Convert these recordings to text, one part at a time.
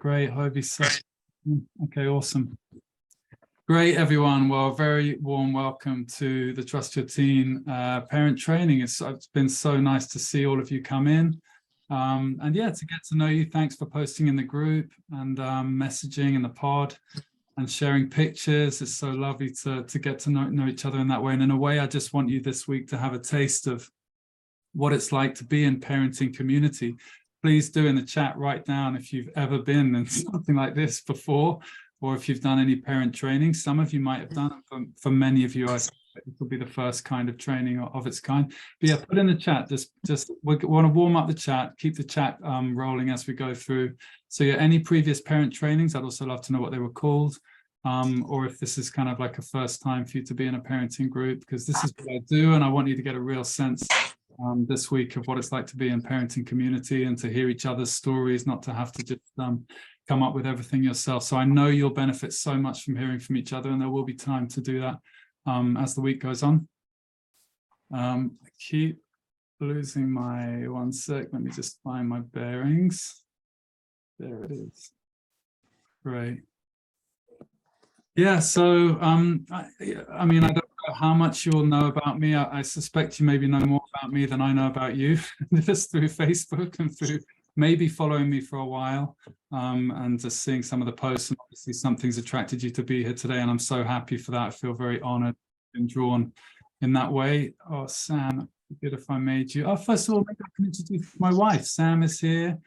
Great, hope you so. Okay, awesome. Great, everyone. Well, a very warm welcome to the Trust Your Teen parent training. It's been so nice to see all of you come in. And yeah, to get to know you. Thanks for posting in the group and messaging in the pod and sharing pictures. It's so lovely to get to know each other in that way. And in a way, I just want you this week to have a taste of what it's like to be in parenting community. Please do in the chat write down if you've ever been in something like this before, or if you've done any parent training. Some of you might have done it. For many of you, I think it will be the first kind of training of its kind. But yeah, put in the chat. Just we want to warm up the chat, keep the chat rolling as we go through. So yeah, any previous parent trainings, I'd also love to know what they were called, or if this is kind of like a first time for you to be in a parenting group, because this is what I do, and I want you to get a real sense this week of what it's like to be in parenting community and to hear each other's stories, not to have to just come up with everything yourself. So I know you'll benefit so much from hearing from each other, and there will be time to do that as the week goes on. I keep losing my, one sec, let me just find my bearings. There it is. Great. Yeah, so I mean, I don't know how much you'll know about me. I suspect you maybe know more about me than I know about you, just through Facebook and through maybe following me for a while, and just seeing some of the posts. And obviously something's attracted you to be here today, and I'm so happy for that. I feel very honored and drawn in that way. Oh, Sam, good if I made you. Oh, first of all, maybe I can introduce my wife. Sam is here.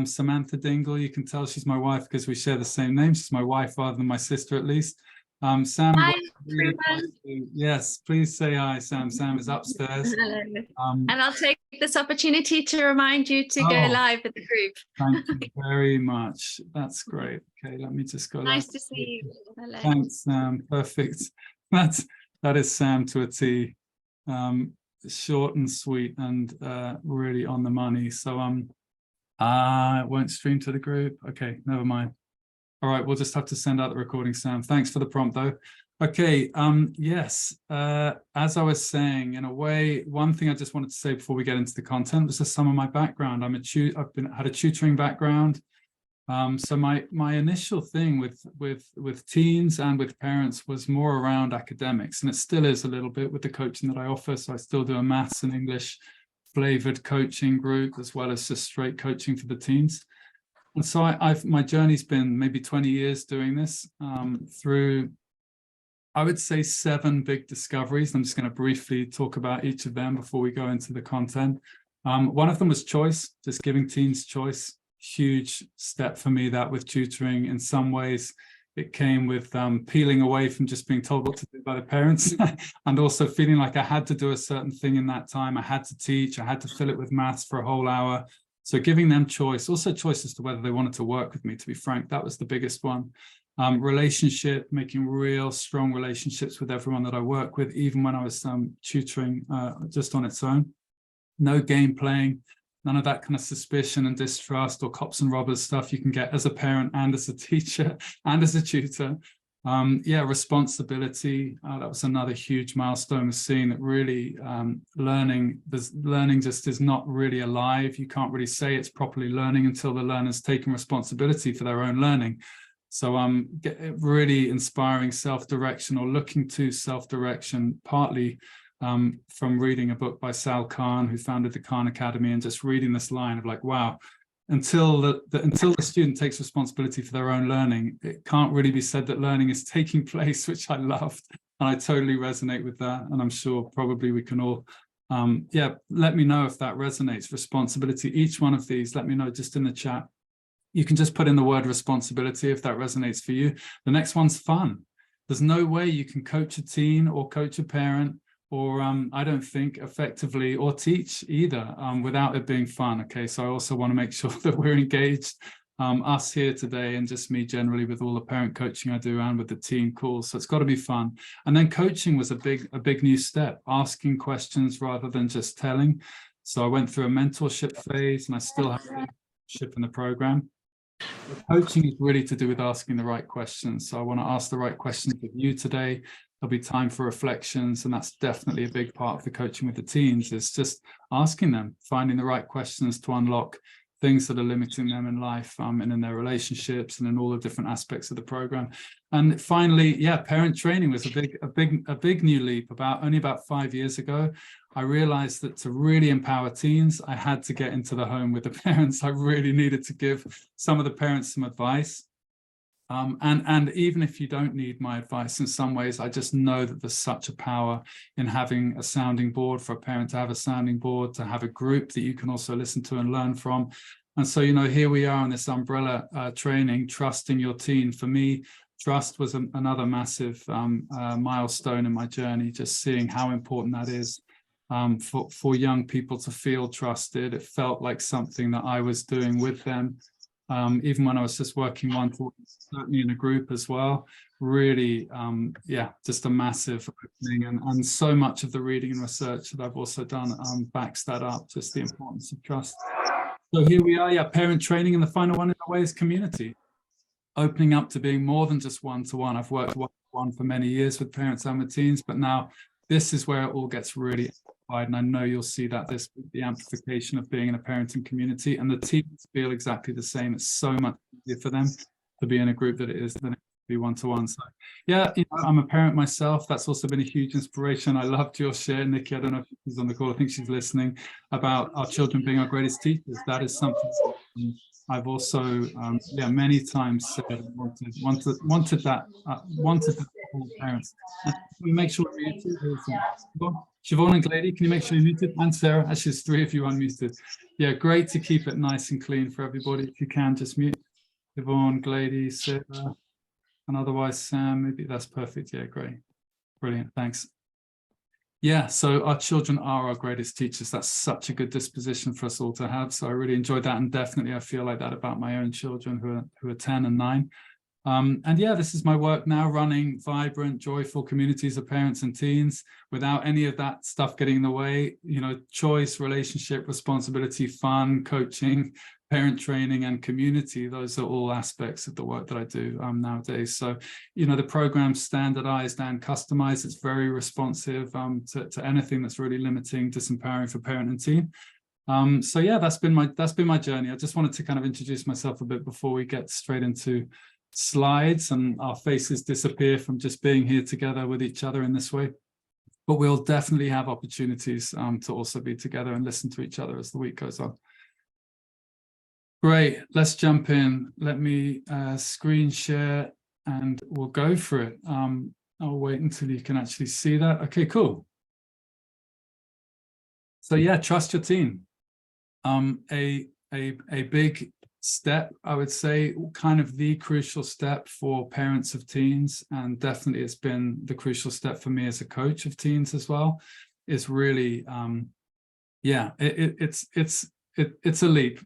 Samantha Dingle, you can tell she's my wife because we share the same name. She's my wife rather than my sister, at least. Sam, hi, really yes, please say hi, Sam. Sam is upstairs. Hello. And I'll take this opportunity to remind you to go live with the group. Thank you very much. That's great. Okay, let me just go Nice live. to see you. Hello. Thanks, Sam. Perfect. That is Sam to a T. Short and sweet and really on the money. So it won't stream to the group. Okay, never mind. All right, we'll just have to send out the recording, Sam. Thanks for the prompt, though. Okay, yes, as I was saying, in a way, one thing I just wanted to say before we get into the content was just some of my background. I've had a tutoring background. So my initial thing with teens and with parents was more around academics, and it still is a little bit with the coaching that I offer. So I still do a maths and English flavored coaching group, as well as just straight coaching for the teens. And so my journey's been maybe 20 years doing this, through, I would say, 7 big discoveries. I'm just going to briefly talk about each of them before we go into the content. One of them was choice, just giving teens choice. Huge step for me, that with tutoring. In some ways, it came with peeling away from just being told what to do by the parents and also feeling like I had to do a certain thing in that time. I had to teach, I had to fill it with maths for a whole hour. So giving them choice, also choice as to whether they wanted to work with me, to be frank, that was the biggest one. Relationship, making real strong relationships with everyone that I work with, even when I was tutoring just on its own. No game playing, none of that kind of suspicion and distrust or cops and robbers stuff you can get as a parent and as a teacher and as a tutor. Yeah, responsibility. That was another huge milestone, was seeing that really learning just is not really alive. You can't really say it's properly learning until the learner's taken responsibility for their own learning. So really inspiring self-direction, or looking to self-direction, partly from reading a book by Sal Khan, who founded the Khan Academy, and just reading this line of like, wow, until the student takes responsibility for their own learning, it can't really be said that learning is taking place, which I loved. And I totally resonate with that. And I'm sure probably we can all, yeah, let me know if that resonates. Responsibility, each one of these, let me know just in the chat. You can just put in the word responsibility if that resonates for you. The next one's fun. There's no way you can coach a teen or coach a parent, or I don't think effectively, or teach either, without it being fun. Okay, so I also want to make sure that we're engaged, us here today, and just me generally with all the parent coaching I do and with the teen calls. So it's got to be fun. And then coaching was a big new step, asking questions rather than just telling. So I went through a mentorship phase, and I still have a mentorship in the program. But coaching is really to do with asking the right questions. So I want to ask the right questions with you today. There'll be time for reflections, and that's definitely a big part of the coaching with the teens, is just asking them, finding the right questions to unlock things that are limiting them in life, and in their relationships and in all the different aspects of the program. And finally, yeah, parent training was a big new leap. Only about 5 years ago, I realized that to really empower teens, I had to get into the home with the parents. I really needed to give some of the parents some advice. And even if you don't need my advice, in some ways, I just know that there's such a power in having a sounding board, for a parent to have a sounding board, to have a group that you can also listen to and learn from. And so, here we are on this umbrella training, trusting your teen. For me, trust was another massive milestone in my journey, just seeing how important that is for young people to feel trusted. It felt like something that I was doing with them. Even when I was just working one-to-one, certainly in a group as well, really, just a massive opening, and so much of the reading and research that I've also done backs that up, just the importance of trust. So here we are, parent training, and the final one in a way is community, opening up to being more than just one-to-one. I've worked one-to-one for many years with parents and with teens, but now this is where it all gets really amplified, and I know you'll see that this the amplification of being in a parenting community, and the teens feel exactly the same. It's so much easier for them to be in a group than it is to be one-to-one. So I'm a parent myself. That's also been a huge inspiration. I loved your share, Nikki. I don't know if she's on the call. I think she's listening, about our children being our greatest teachers. That is something I've also many times said, wanted that for all parents. Can we make sure we're muted? Siobhan and Glady, can you make sure you're muted? And Sarah, actually there's 3 of you unmuted. Yeah, great to keep it nice and clean for everybody. If you can, just mute. Siobhan, Glady, Sarah, and otherwise Sam, maybe. That's perfect. Yeah, great. Brilliant, thanks. Yeah, so our children are our greatest teachers. That's such a good disposition for us all to have. So I really enjoyed that, and definitely I feel like that about my own children who are 10 and 9. And yeah, this is my work now, running vibrant, joyful communities of parents and teens without any of that stuff getting in the way. Choice, relationship, responsibility, fun, coaching, parent training, and community. Those are all aspects of the work that I do nowadays. So, the program's standardized and customized. It's very responsive to anything that's really limiting, disempowering for parent and teen. So yeah, that's been my journey. I just wanted to kind of introduce myself a bit before we get straight into slides and our faces disappear from just being here together with each other in this way. But we'll definitely have opportunities to also be together and listen to each other as the week goes on. Great, let's jump in. Let me screen share and we'll go for it. I'll wait until you can actually see that. Okay, cool. So yeah, trust your teen. A big step, I would say, kind of the crucial step for parents of teens, and definitely it's been the crucial step for me as a coach of teens as well, is really it's a leap.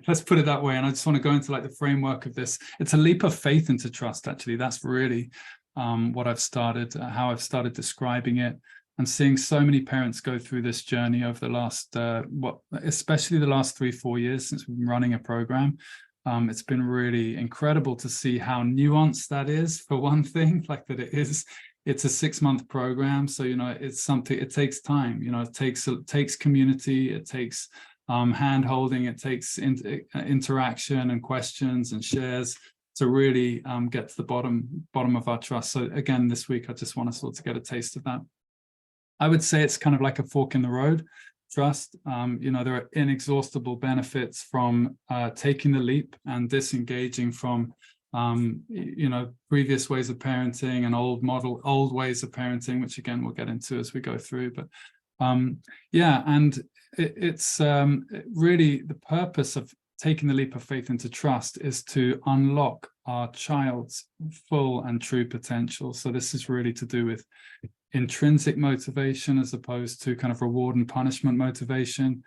Let's put it that way. And I just want to go into like the framework of this. It's a leap of faith into trust, actually. That's really what I've started, how I've started describing it, and seeing so many parents go through this journey over the last, especially the last 3-4 years since we've been running a program. It's been really incredible to see how nuanced that is, for one thing, like that it's a 6-month program. So, it's something, it takes time, it takes community, it takes hand holding, it takes interaction and questions and shares to really get to the bottom of our trust. So again, this week, I just want us all to get a taste of that. I would say it's kind of like a fork in the road, trust. There are inexhaustible benefits from taking the leap and disengaging from, previous ways of parenting and old ways of parenting, which again, we'll get into as we go through. But it's really the purpose of taking the leap of faith into trust is to unlock our child's full and true potential. So this is really to do with intrinsic motivation as opposed to kind of reward and punishment motivation,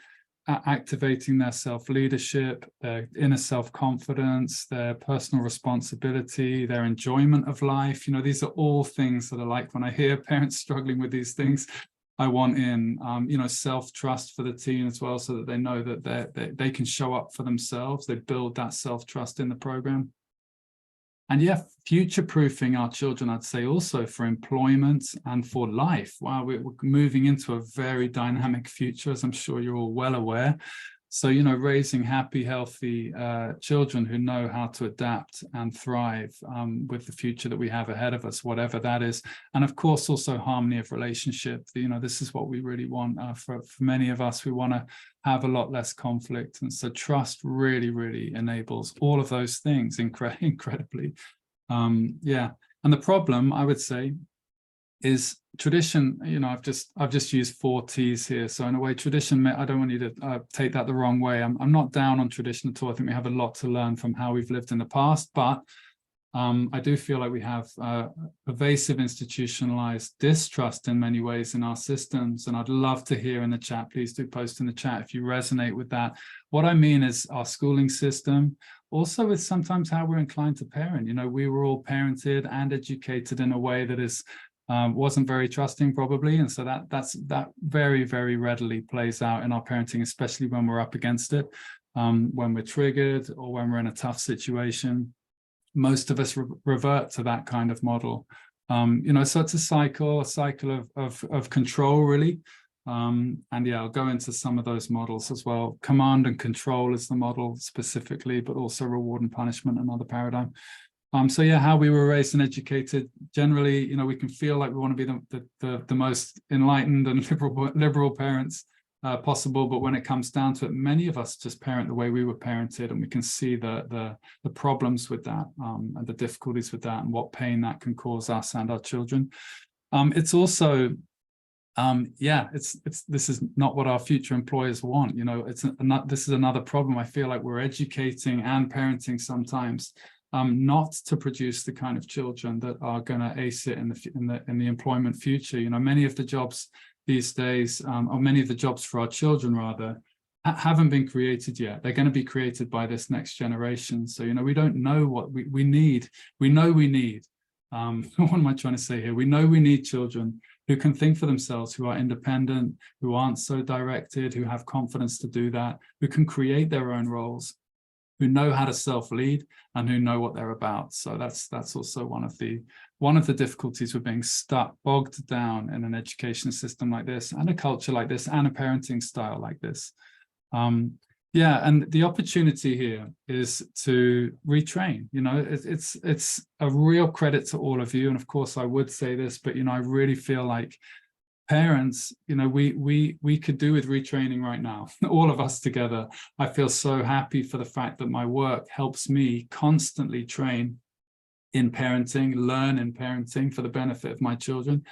activating their self-leadership, their inner self-confidence, their personal responsibility, their enjoyment of life. These are all things that are like, when I hear parents struggling with these things, I want in, self-trust for the teen as well, so that they know that they can show up for themselves. They build that self-trust in the program. And yeah, future-proofing our children, I'd say, also for employment and for life. Wow, we're moving into a very dynamic future, as I'm sure you're all well aware. So, you know, raising happy, healthy children who know how to adapt and thrive with the future that we have ahead of us, whatever that is. And of course, also harmony of relationship. You know, this is what we really want for many of us. We want to have a lot less conflict. And so trust really, really enables all of those things incredibly. Yeah. And the problem, I would say, is tradition. You know, I've just used 4 T's here. So in a way, tradition, I don't want you to take that the wrong way. I'm not down on tradition at all. I think we have a lot to learn from how we've lived in the past, but I do feel like we have pervasive institutionalized distrust in many ways in our systems. And I'd love to hear in the chat, please do post in the chat if you resonate with that. What I mean is our schooling system, also with sometimes how we're inclined to parent. You know, we were all parented and educated in a way that is wasn't very trusting probably. And so that very, very readily plays out in our parenting, especially when we're up against it, when we're triggered or when we're in a tough situation. Most of us revert to that kind of model. You know, so it's a cycle of control, really. And yeah, I'll go into some of those models as well. Command and control is the model specifically, but also reward and punishment, another paradigm. So yeah, how we were raised and educated. Generally, you know, we can feel like we want to be the most enlightened and liberal parents possible, but when it comes down to it, many of us just parent the way we were parented, and we can see the problems with that and the difficulties with that, and what pain that can cause us and our children. It's also yeah, this is not what our future employers want. You know, this is another problem. I feel like we're educating and parenting sometimes not to produce the kind of children that are going to ace it in the employment future. You know, many of the jobs these days, or many of the jobs for our children rather, haven't been created yet. They're going to be created by this next generation. So, you know, we don't know what we need. We know we need. What am I trying to say here? We know we need children who can think for themselves, who are independent, who aren't so directed, who have confidence to do that, who can create their own roles, who know how to self-lead, and who know what they're about. So that's also one of the difficulties with being stuck, bogged down in an education system like this, and a culture like this, and a parenting style like this. Yeah, and the opportunity here is to retrain. You know, it's a real credit to all of you. And of course, I would say this, but you know, I really feel like parents, you know, we could do with retraining right now, all of us together. I feel so happy for the fact that my work helps me constantly train in parenting, learn in parenting for the benefit of my children.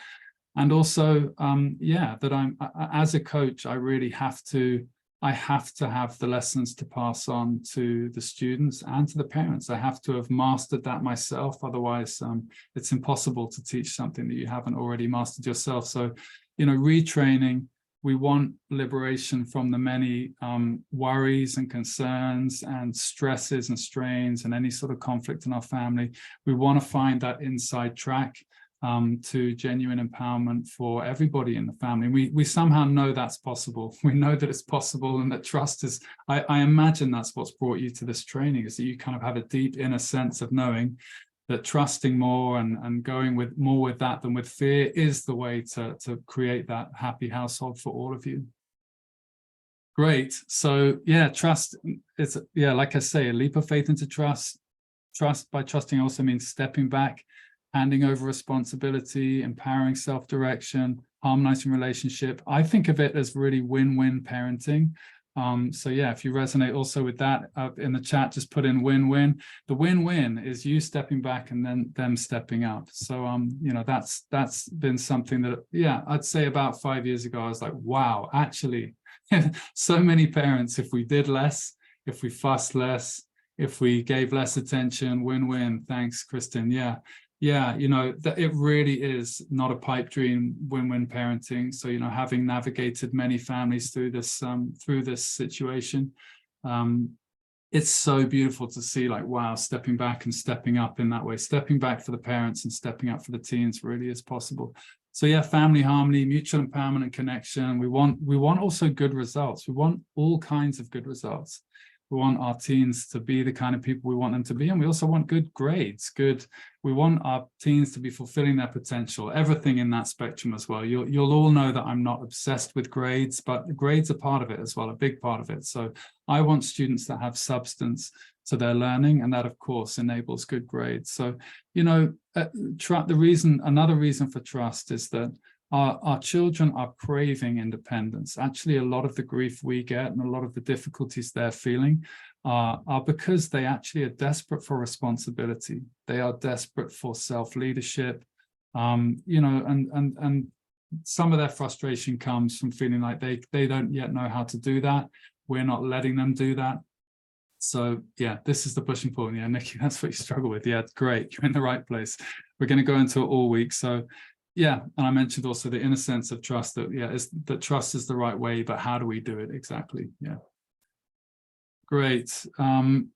And also, yeah, that I'm, as a coach, I really have to have the lessons to pass on to the students and to the parents. I have to have mastered that myself. Otherwise, it's impossible to teach something that you haven't already mastered yourself. So, you know, retraining, we want liberation from the many worries and concerns and stresses and strains and any sort of conflict in our family. We want to find that inside track to genuine empowerment for everybody in the family. We somehow know that's possible. We know that it's possible, and that trust is, I imagine that's what's brought you to this training, is that you kind of have a deep inner sense of knowing that trusting more and going with more with that than with fear is the way to create that happy household for all of you. Great. So yeah, trust, it's, yeah, like I say, a leap of faith into trust. Trust, by trusting, also means stepping back, handing over responsibility, empowering self-direction, harmonizing relationship. I think of it as really win-win parenting. So yeah, if you resonate also with that in the chat, just put in win-win. The win-win is you stepping back and then them stepping up. So you know, that's been something that, yeah, I'd say about 5 years ago, I was like, wow, actually, so many parents, if we did less, if we fussed less, if we gave less attention, win-win. Thanks, Kristen. Yeah. Yeah, you know, that it really is not a pipe dream, win-win parenting. So, you know, having navigated many families through this situation, it's so beautiful to see, like, wow, stepping back and stepping up in that way, stepping back for the parents and stepping up for the teens really is possible. So yeah, family harmony, mutual empowerment and connection. We want also good results. We want all kinds of good results. We want our teens to be the kind of people we want them to be, and we also want good grades. We want our teens to be fulfilling their potential, everything in that spectrum as well. You'll all know that I'm not obsessed with grades, but the grades are part of it as well, a big part of it. So I want students that have substance to their learning, and that of course enables good grades. So, you know, another reason for trust is that our children are craving independence. Actually, a lot of the grief we get and a lot of the difficulties they're feeling are because they actually are desperate for responsibility. They are desperate for self-leadership, you know, and some of their frustration comes from feeling like they don't yet know how to do that. We're not letting them do that. So yeah, this is the push and pull. Yeah, Nikki, that's what you struggle with. Yeah, great, you're in the right place. We're going to go into it all week. So yeah, and I mentioned also the inner sense of trust, that that trust is the right way, but how do we do it exactly? Yeah, great. Hang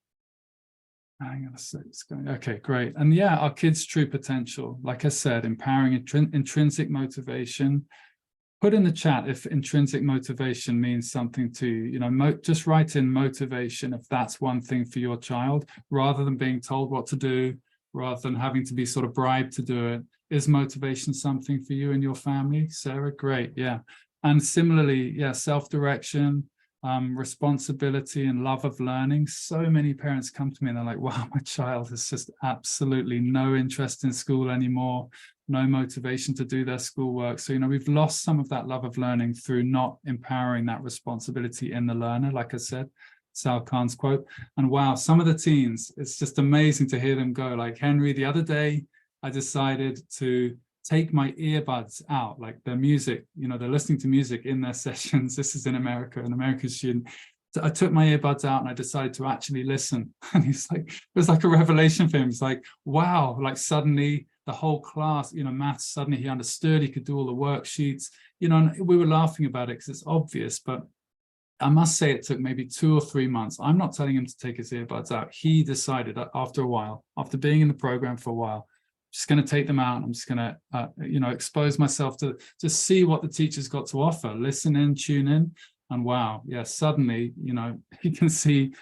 on a sec, it's going. Okay, great. And yeah, our kids' true potential, like I said, empowering intrinsic motivation. Put in the chat if intrinsic motivation means something to you. You know, just write in motivation if that's one thing for your child, rather than being told what to do, rather than having to be sort of bribed to do it. Is motivation something for you and your family? Sarah, great, yeah. And similarly, yeah, self-direction, responsibility and love of learning. So many parents come to me and they're like, wow, my child has just absolutely no interest in school anymore, no motivation to do their schoolwork. So, you know, we've lost some of that love of learning through not empowering that responsibility in the learner, like I said, Sal Khan's quote. And wow, some of the teens, it's just amazing to hear them go. Like Henry, the other day, I decided to take my earbuds out, like their music, you know, they're listening to music in their sessions. This is in America, an American student. So I took my earbuds out and I decided to actually listen. And he's like, it was like a revelation for him. It's like, wow, like suddenly the whole class, you know, maths, suddenly he understood, he could do all the worksheets, you know, and we were laughing about it because it's obvious, but I must say it took maybe 2 or 3 months. I'm not telling him to take his earbuds out. He decided after a while, after being in the program for a while, just going to take them out. I'm just going to, you know, expose myself to just see what the teacher's got to offer, listen in, tune in. And wow, yeah, suddenly, you know, he can see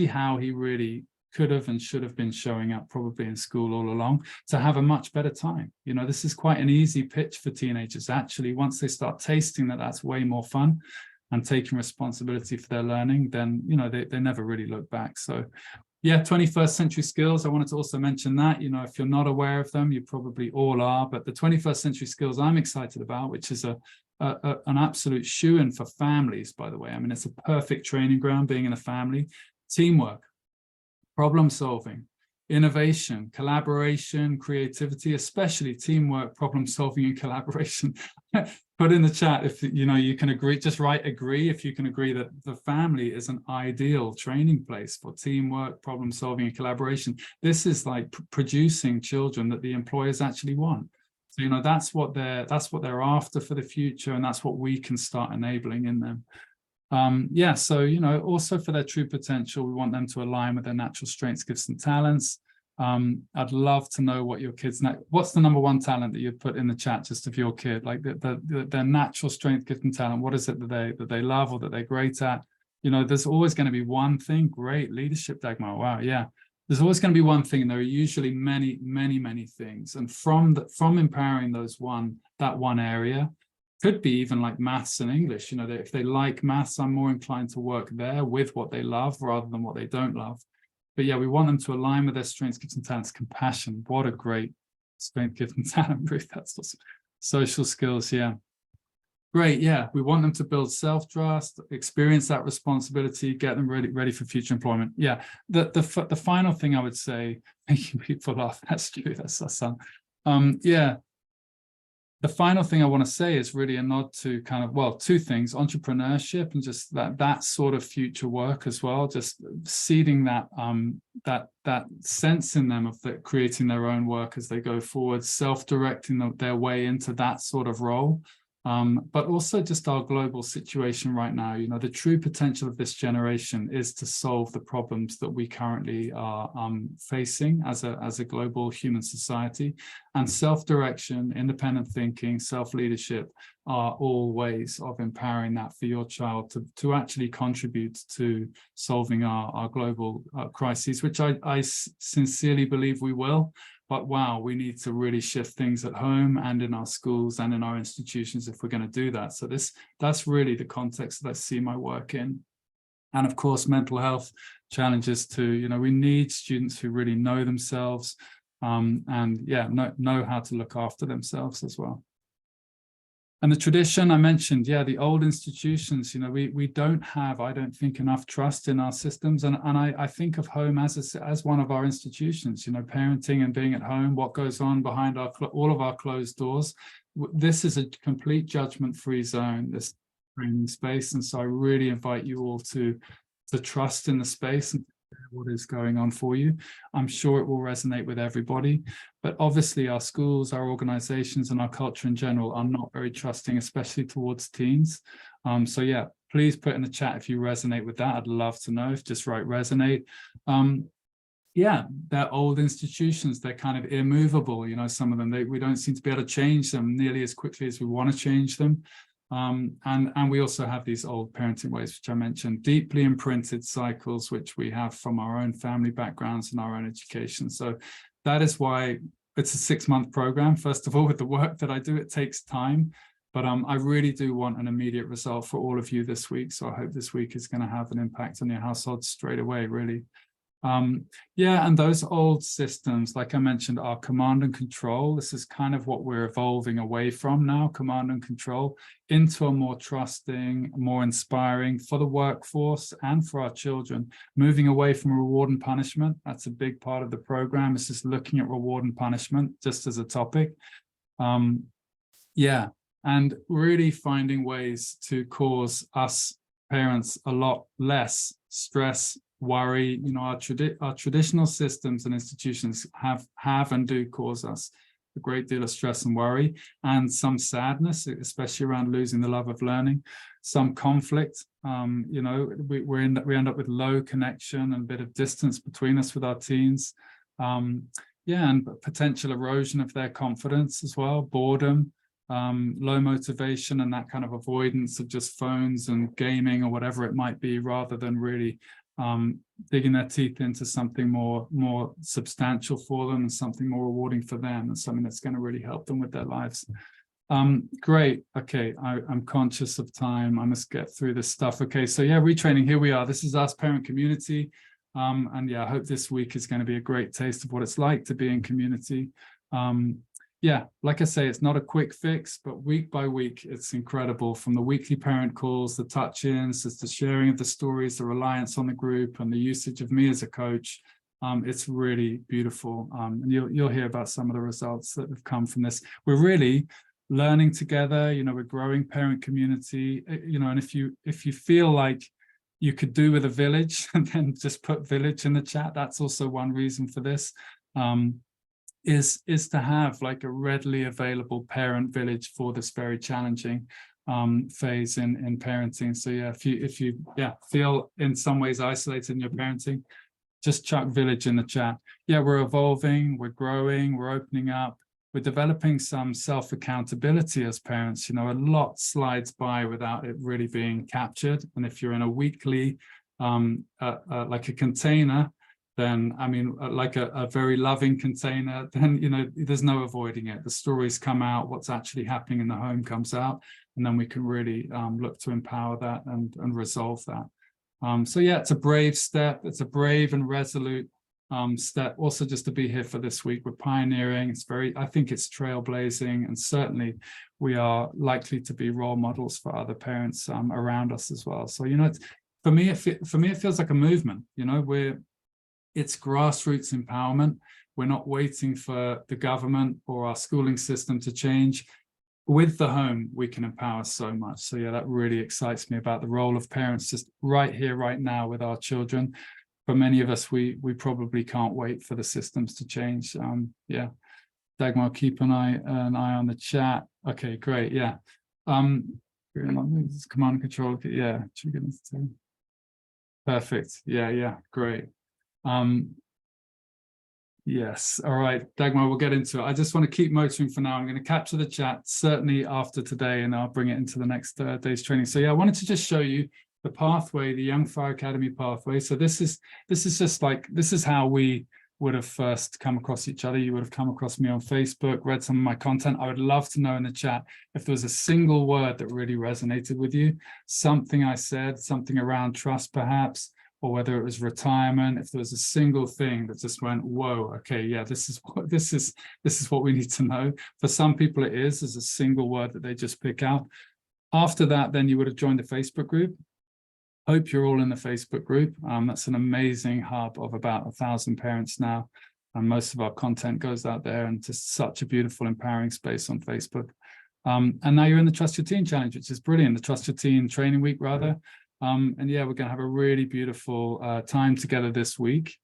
how he really could have and should have been showing up probably in school all along to have a much better time. You know, this is quite an easy pitch for teenagers. Actually, once they start tasting that that's way more fun and taking responsibility for their learning, then, you know, they never really look back. So yeah, 21st century skills. I wanted to also mention that, you know, if you're not aware of them, you probably all are, but the 21st century skills I'm excited about, which is an absolute shoo-in for families, by the way. I mean, it's a perfect training ground being in a family. Teamwork, problem solving, innovation, collaboration, creativity, especially teamwork, problem solving and collaboration. Put in the chat if you know you can agree, just write agree if you can agree that the family is an ideal training place for teamwork, problem solving and collaboration. This is like producing children that the employers actually want. So, you know, that's what they're after for the future, and that's what we can start enabling in them. Yeah, so, you know, also for their true potential, we want them to align with their natural strengths, gifts and talents. I'd love to know what your kids, what's the number one talent that you'd put in the chat just of your kid, like their natural strength, gift and talent. What is it that they love or that they're great at? You know, there's always going to be one thing. Great leadership, Dagmar. Wow, yeah. There's always going to be one thing, and there are usually many, many, many things. And from empowering that one area, could be even like maths and English. You know, if they like maths, I'm more inclined to work there with what they love rather than what they don't love. But yeah, we want them to align with their strengths, gifts and talents. Compassion, what a great strength, gift and talent, Ruth. That's awesome. Social skills, yeah. Great, yeah. We want them to build self-trust, experience that responsibility, get them ready for future employment. Yeah, the final thing I would say, making people laugh, that's true, that's our son. Yeah, the final thing I want to say is really a nod to kind of, well, two things: entrepreneurship and just that sort of future work as well, just seeding that that sense in them of creating their own work as they go forward, self-directing their way into that sort of role. but also just our global situation right now. You know, the true potential of this generation is to solve the problems that we currently are facing as a global human society. And self-direction, independent thinking, self-leadership are all ways of empowering that for your child to actually contribute to solving our global crises, which I sincerely believe we will. But wow, we need to really shift things at home and in our schools and in our institutions if we're going to do that. So that's really the context that I see my work in. And of course, mental health challenges too. You know, we need students who really know themselves and yeah, know how to look after themselves as well. And the tradition I mentioned, yeah, the old institutions, you know, we don't have, I don't think, enough trust in our systems. And I think of home as one of our institutions, you know, parenting and being at home, what goes on behind all of our closed doors. This is a complete judgment-free zone, this training space. And so I really invite you all to trust in the space and what is going on for you. I'm sure it will resonate with everybody, but obviously our schools, our organizations, and our culture in general are not very trusting, especially towards teens. So yeah, please put in the chat if you resonate with that. I'd love to know. If just write resonate. Yeah, they're old institutions. They're kind of immovable. You know, some of them, we don't seem to be able to change them nearly as quickly as we want to change them. And we also have these old parenting ways, which I mentioned, deeply imprinted cycles, which we have from our own family backgrounds and our own education. So that is why it's a 6-month program. First of all, with the work that I do, it takes time, but I really do want an immediate result for all of you this week. So I hope this week is going to have an impact on your household straight away, really. Yeah, and those old systems, like I mentioned, are command and control. This is kind of what we're evolving away from now, command and control, into a more trusting, more inspiring for the workforce and for our children, moving away from reward and punishment. That's a big part of the program. It's just looking at reward and punishment just as a topic. Yeah, and really finding ways to cause us parents a lot less stress, worry. You know, our traditional systems and institutions have and do cause us a great deal of stress and worry, and some sadness, especially around losing the love of learning, some conflict. You know, we end up with low connection and a bit of distance between us with our teens. Yeah, and potential erosion of their confidence as well, boredom, low motivation, and that kind of avoidance of just phones and gaming or whatever it might be, rather than really digging their teeth into something more substantial for them and something more rewarding for them and something that's going to really help them with their lives. Great. Okay, I'm conscious of time. I must get through this stuff. Okay, so yeah, retraining, here we are. This is us, parent community. And yeah, I hope this week is going to be a great taste of what it's like to be in community. Yeah, like I say, it's not a quick fix, but week by week, it's incredible. From the weekly parent calls, the touch-ins, the sharing of the stories, the reliance on the group, and the usage of me as a coach. It's really beautiful. And you'll hear about some of the results that have come from this. We're really learning together. You know, we're growing parent community. You know, and if you feel like you could do with a village, and then just put village in the chat, that's also one reason for this. Is to have like a readily available parent village for this very challenging phase in parenting. So yeah, if you feel in some ways isolated in your parenting, just chuck village in the chat. Yeah, we're evolving, we're growing, we're opening up, we're developing some self-accountability as parents. You know, a lot slides by without it really being captured. And if you're in a weekly, like a container, then, I mean, like a very loving container, then, you know, there's no avoiding it. The stories come out, what's actually happening in the home comes out, and then we can really look to empower that and resolve that. So yeah, it's a brave step. It's a brave and resolute step. Also, just to be here for this week, we're pioneering. I think it's trailblazing, and certainly we are likely to be role models for other parents around us as well. So, you know, for me, it feels like a movement. You know, it's grassroots empowerment. We're not waiting for the government or our schooling system to change. With the home, we can empower so much. So yeah, that really excites me about the role of parents just right here, right now with our children. For many of us, we probably can't wait for the systems to change. Yeah, Dagmar, keep an eye on the chat. Okay, great, yeah. Command and control. Yeah, perfect. Yeah, great. Yes, all right, Dagmar, we'll get into it. I just want to keep motoring for now. I'm going to capture the chat certainly after today, and I'll bring it into the next day's training. So yeah, I wanted to just show you the pathway, the Young Fire Academy pathway. So this is just like, this is how we would have first come across each other. You would have come across me on Facebook, read some of my content. I would love to know in the chat if there was a single word that really resonated with you, something I said, something around trust perhaps, or whether it was retirement, if there was a single thing that just went, whoa, okay, yeah, this is what we need to know. For some people it is, there's a single word that they just pick out. After that, then you would have joined the Facebook group. Hope you're all in the Facebook group. That's an amazing hub of about 1,000 parents now. And most of our content goes out there, and just such a beautiful, empowering space on Facebook. And now you're in the Trust Your Teen Challenge, which is brilliant, the Trust Your Teen Training Week, rather. And yeah, we're going to have a really beautiful time together this week.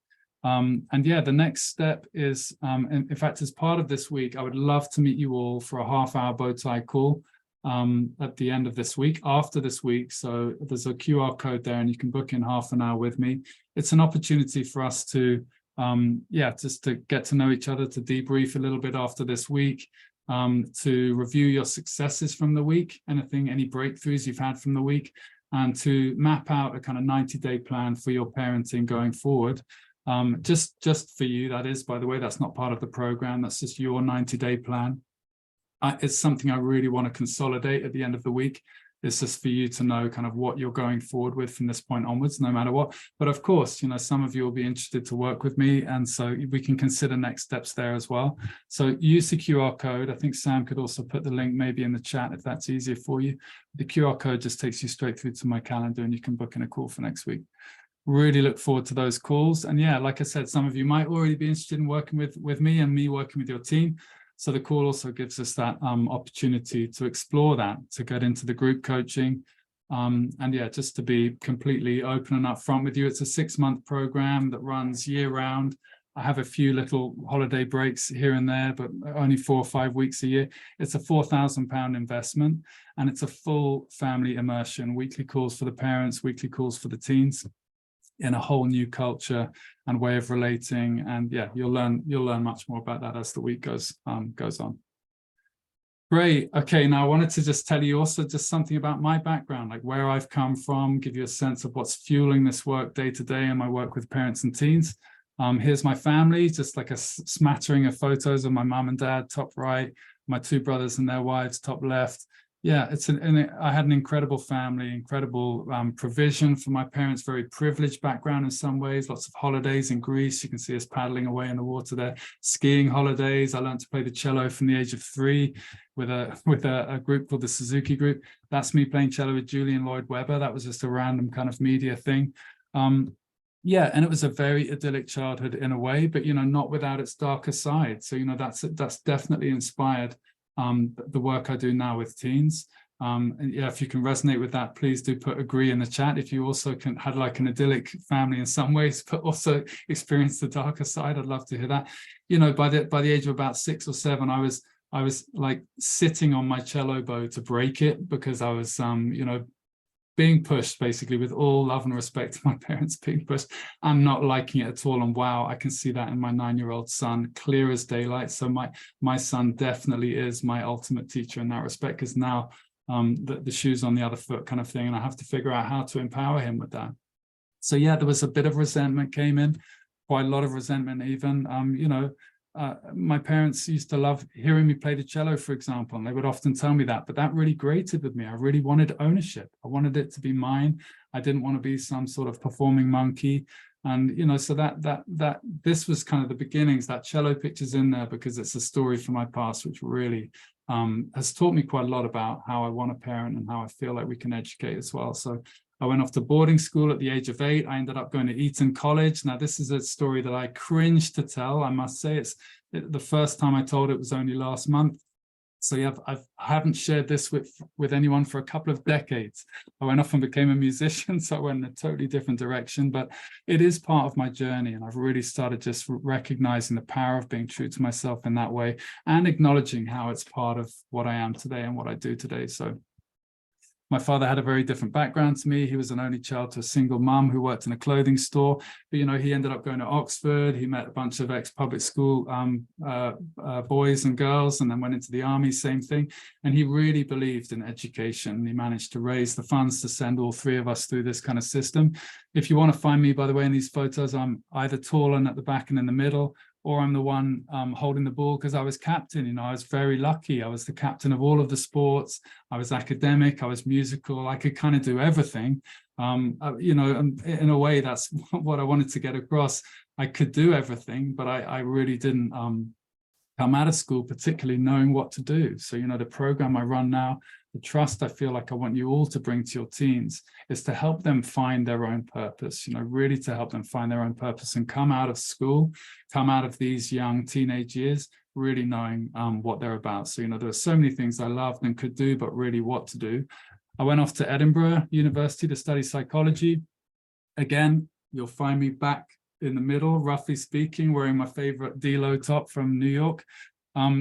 And yeah, the next step is, in fact, as part of this week, I would love to meet you all for a half-hour bow tie call at the end of this week, after this week. So there's a QR code there, and you can book in half an hour with me. It's an opportunity for us to, yeah, just to get to know each other, to debrief a little bit after this week, to review your successes from the week, any breakthroughs you've had from the week, and to map out a kind of 90-day plan for your parenting going forward. Just for you, that is, by the way, that's not part of the program. That's just your 90-day plan. It's something I really want to consolidate at the end of the week. It's just for you to know kind of what you're going forward with from this point onwards, no matter what. But of course, you know, some of you will be interested to work with me, and so we can consider next steps there as well. So use the QR code. I think Sam could also put the link maybe in the chat if that's easier for you. The QR code just takes you straight through to my calendar, and you can book in a call for next week. Really look forward to those calls. And yeah, like I said, some of you might already be interested in working with me and me working with your team. So the call also gives us that opportunity to explore that, to get into the group coaching. And yeah, just to be completely open and upfront with you, it's a 6-month program that runs year round. I have a few little holiday breaks here and there, but only 4 or 5 weeks a year. It's a £4,000 investment, and it's a full family immersion, weekly calls for the parents, weekly calls for the teens, in a whole new culture and way of relating. And yeah, you'll learn much more about that as the week goes on. Great. Okay, now I wanted to just tell you also just something about my background, like where I've come from, give you a sense of what's fueling this work day to day and my work with parents and teens. Here's my family, just like a smattering of photos of my mum and dad, top right, my 2 brothers and their wives, top left. Yeah, I had an incredible family, incredible provision for my parents, very privileged background in some ways, lots of holidays in Greece. You can see us paddling away in the water there, skiing holidays. I learned to play the cello from the age of 3 with a group called the Suzuki Group. That's me playing cello with Julian Lloyd Webber. That was just a random kind of media thing. Yeah, and it was a very idyllic childhood in a way, but, you know, not without its darker side. So, you know, that's definitely inspired the work I do now with teens. And yeah, if you can resonate with that, please do put agree in the chat. If you also had like an idyllic family in some ways, but also experienced the darker side, I'd love to hear that. You know, by the age of about 6 or 7, I was like sitting on my cello bow to break it, because I was you know, being pushed, basically, with all love and respect to my parents, being pushed and not liking it at all. And wow, I can see that in my 9-year-old son, clear as daylight. So my son definitely is my ultimate teacher in that respect, because now the shoe's on the other foot kind of thing, and I have to figure out how to empower him with that. So yeah, there was a bit of resentment came in, quite a lot of resentment even. You know, my parents used to love hearing me play the cello, for example, and they would often tell me that, but that really grated with me. I really wanted ownership. I wanted it to be mine. I didn't want to be some sort of performing monkey. And, you know, so that this was kind of the beginnings. That cello picture's in there because it's a story from my past, which really has taught me quite a lot about how I want to parent and how I feel like we can educate as well. So I went off to boarding school at the age of 8. I ended up going to Eton College. Now, this is a story that I cringe to tell. I must say, the first time I told it was only last month. So yeah, I haven't shared this with anyone for a couple of decades. I went off and became a musician, so I went in a totally different direction. But it is part of my journey, and I've really started just recognizing the power of being true to myself in that way, and acknowledging how it's part of what I am today and what I do today. So My father had a very different background to me. He was an only child to a single mum who worked in a clothing store. But, you know, he ended up going to Oxford. He met a bunch of ex-public school boys and girls, and then went into the army, same thing. And he really believed in education. He managed to raise the funds to send all three of us through this kind of system. If you want to find me, by the way, in these photos, I'm either tall and at the back and in the middle, or I'm the one holding the ball because I was captain. You know, I was very lucky. I was the captain of all of the sports. I was academic. I was musical. I could kind of do everything. You know, in a way, that's what I wanted to get across. I could do everything, but I really didn't come out of school particularly knowing what to do. So, you know, the program I run now, the trust I feel like I want you all to bring to your teens is to help them find their own purpose, you know, really to help them find their own purpose and come out of school, come out of these young teenage years, really knowing what they're about. So, you know, there are so many things I loved and could do, but really what to do. I went off to Edinburgh University to study psychology. Again, you'll find me back in the middle, roughly speaking, wearing my favorite D-Lo top from New York.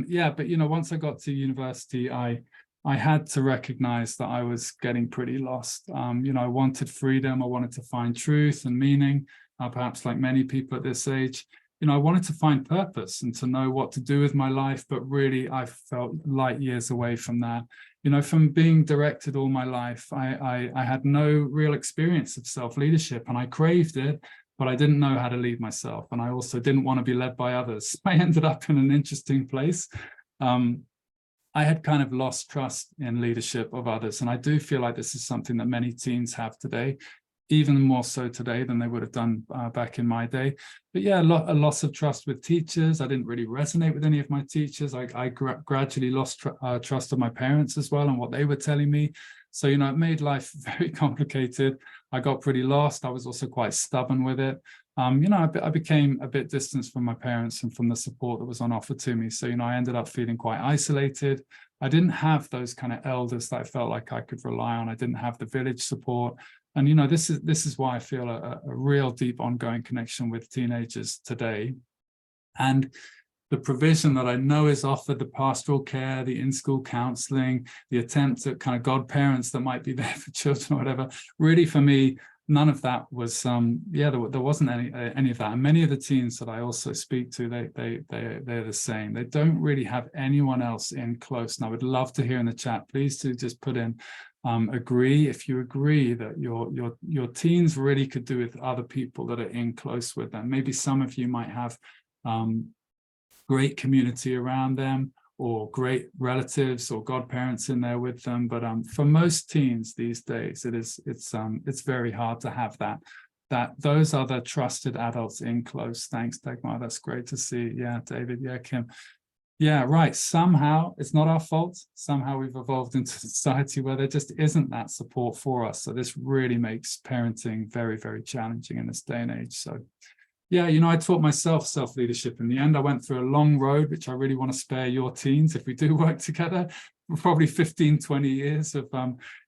Yeah, but, you know, once I got to university, I had to recognize that I was getting pretty lost. You know, I wanted freedom. I wanted to find truth and meaning, perhaps like many people at this age. You know, I wanted to find purpose and to know what to do with my life, but really I felt light years away from that. You know, from being directed all my life, I had no real experience of self-leadership, and I craved it, but I didn't know how to lead myself. And I also didn't want to be led by others. I ended up in an interesting place. I had kind of lost trust in leadership of others. And I do feel like this is something that many teens have today, even more so today than they would have done back in my day. But yeah, a loss of trust with teachers. I didn't really resonate with any of my teachers. I gradually lost trust of my parents as well and what they were telling me. So, you know, it made life very complicated. I got pretty lost. I was also quite stubborn with it. You know, I became a bit distant from my parents and from the support that was on offer to me. So, you know, I ended up feeling quite isolated. I didn't have those kind of elders that I felt like I could rely on. I didn't have the village support. And, you know, this is why I feel a real deep ongoing connection with teenagers today. And the provision that I know is offered, the pastoral care, the in-school counseling, the attempt at kind of godparents that might be there for children or whatever, really for me, none of that was, there wasn't any of that. And many of the teens that I also speak to, they're the same. They don't really have anyone else in close. And I would love to hear in the chat, please do just put in agree if you agree that your teens really could do with other people that are in close with them. Maybe some of you might have great community around them, or great relatives or godparents in there with them. But for most teens these days, it's very hard to have that those other trusted adults in close. Thanks, Dagmar. That's great to see. Yeah, David. Yeah, Kim. Yeah, right. Somehow it's not our fault. Somehow we've evolved into a society where there just isn't that support for us. So this really makes parenting very, very challenging in this day and age. So yeah, you know, I taught myself self-leadership in the end. I went through a long road, which I really want to spare your teens if we do work together, probably 15, 20 years of,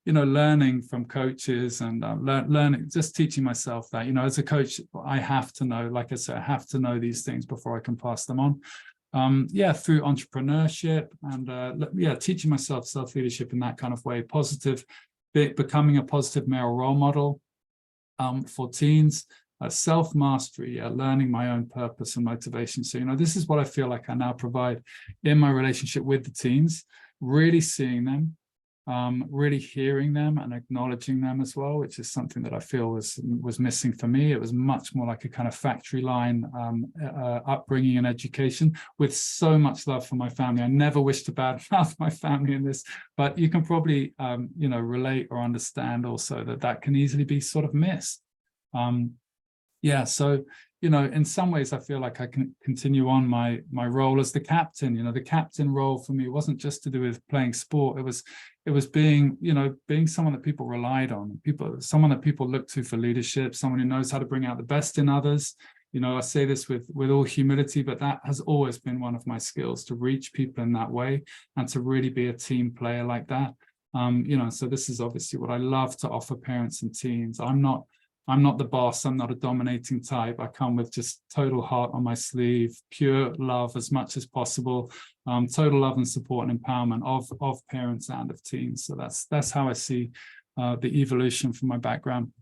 you know, learning from coaches and learning, just teaching myself that, you know, as a coach, I have to know, like I said, I have to know these things before I can pass them on. Yeah, through entrepreneurship and yeah, teaching myself self-leadership in that kind of way, becoming a positive male role model for teens. Self-mastery, learning my own purpose and motivation. So, you know, this is what I feel like I now provide in my relationship with the teens, really seeing them, really hearing them and acknowledging them as well, which is something that I feel was missing for me. It was much more like a kind of factory line upbringing and education with so much love for my family. I never wish to badmouth my family in this, but you can probably, you know, relate or understand also that can easily be sort of missed. Yeah, so, you know, in some ways, I feel like I can continue on my role as the captain. You know, the captain role for me wasn't just to do with playing sport. It was being, you know, being someone that people relied on, someone that people look to for leadership, someone who knows how to bring out the best in others. You know, I say this with all humility, but that has always been one of my skills, to reach people in that way and to really be a team player like that. You know, so this is obviously what I love to offer parents and teens. I'm not the boss. I'm not a dominating type. I come with just total heart on my sleeve, pure love as much as possible, total love and support and empowerment of parents and of teens. So that's how I see the evolution from my background.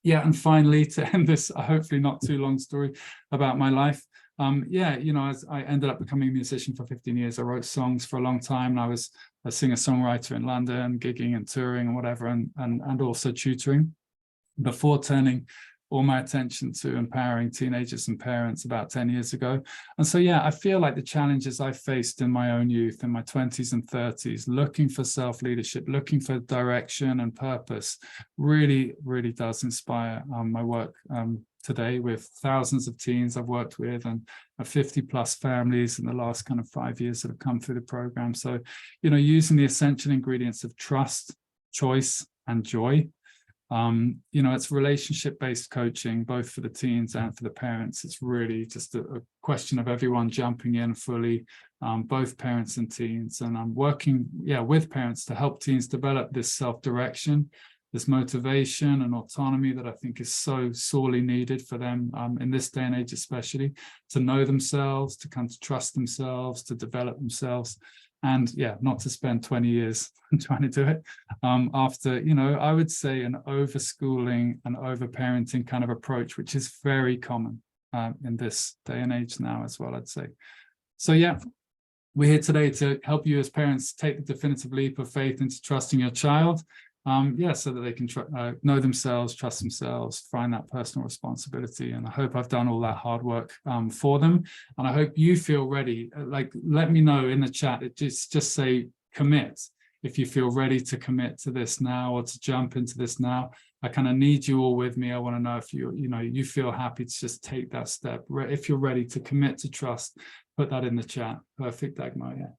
Yeah, and finally, to end this hopefully not too long story about my life, yeah, you know, as I ended up becoming a musician for 15 years, I wrote songs for a long time, and I was a singer-songwriter in London, gigging and touring and whatever, and also tutoring, before turning all my attention to empowering teenagers and parents about 10 years ago. And so, yeah, I feel like the challenges I faced in my own youth, in my 20s and 30s, looking for self-leadership, looking for direction and purpose, really, really does inspire my work today with thousands of teens I've worked with, and 50 plus families in the last kind of 5 years that have come through the program. So, you know, using the essential ingredients of trust, choice, and joy. You know, it's relationship-based coaching, both for the teens and for the parents. It's really just a question of everyone jumping in fully, both parents and teens. And I'm working, yeah, with parents to help teens develop this self-direction, this motivation and autonomy that I think is so sorely needed for them in this day and age, especially to know themselves, to come to trust themselves, to develop themselves. And yeah, not to spend 20 years trying to do it after, you know, I would say an overschooling and overparenting kind of approach, which is very common in this day and age now as well, I'd say. So yeah, we're here today to help you as parents take the definitive leap of faith into trusting your child. Yeah, so that they can know themselves, trust themselves, find that personal responsibility. And I hope I've done all that hard work for them. And I hope you feel ready. Like, let me know in the chat. Just say commit if you feel ready to commit to this now, or to jump into this now. I kind of need you all with me. I want to know if you feel happy to just take that step. If you're ready to commit to trust, put that in the chat. Perfect, Dagmar. Yeah.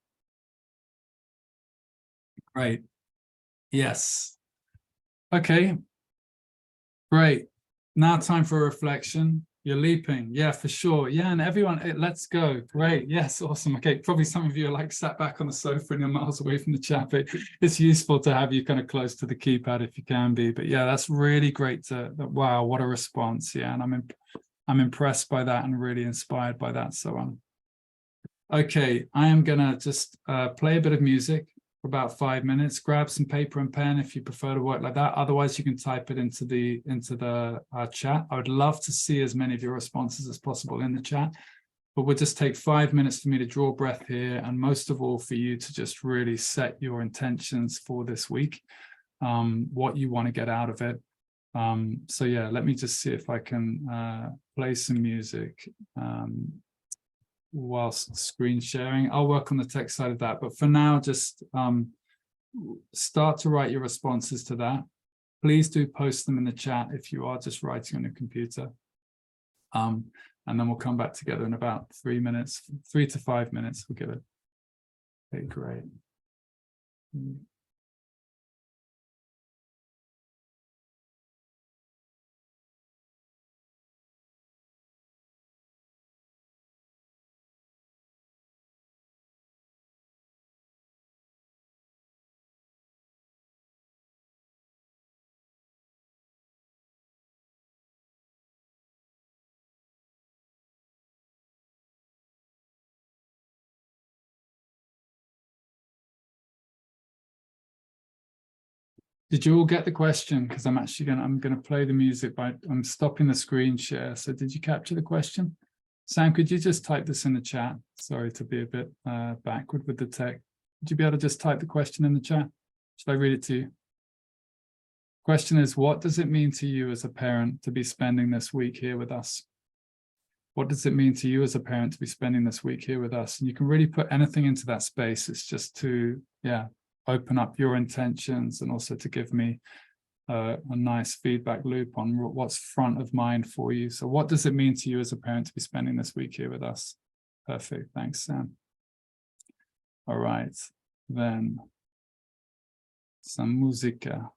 Great. Yes. Okay. Great. Now time for a reflection. You're leaping. Yeah, for sure. Yeah, and everyone, let's go. Great. Yes, awesome. Okay, probably some of you are like sat back on the sofa and you're miles away from the chat, but it's useful to have you kind of close to the keypad if you can be. But yeah, that's really great wow, what a response. Yeah, and I'm impressed by that and really inspired by that. So okay, I am gonna just play a bit of music for about 5 minutes. Grab some paper and pen if you prefer to work like that. Otherwise, you can type it into the chat. I would love to see as many of your responses as possible in the chat. But we'll just take 5 minutes for me to draw breath here, and most of all for you to just really set your intentions for this week, what you want to get out of it. So yeah, let me just see if I can play some music whilst screen sharing. I'll work on the tech side of that, but for now, just start to write your responses to that. Please do post them in the chat if you are just writing on your computer. And then we'll come back together in about 3 minutes, 3 to 5 minutes, we'll give it. Okay, great. Did you all get the question? Because I'm gonna play the music, but I'm stopping the screen share. So did you capture the question? Sam, could you just type this in the chat? Sorry to be a bit backward with the tech. Would you be able to just type the question in the chat? Should I read it to you? Question is, what does it mean to you as a parent to be spending this week here with us? What does it mean to you as a parent to be spending this week here with us? And you can really put anything into that space. It's just to, yeah, open up your intentions and also to give me a nice feedback loop on what's front of mind for you. So what does it mean to you as a parent to be spending this week here with us? Perfect. Thanks, Sam. All right, then some musica.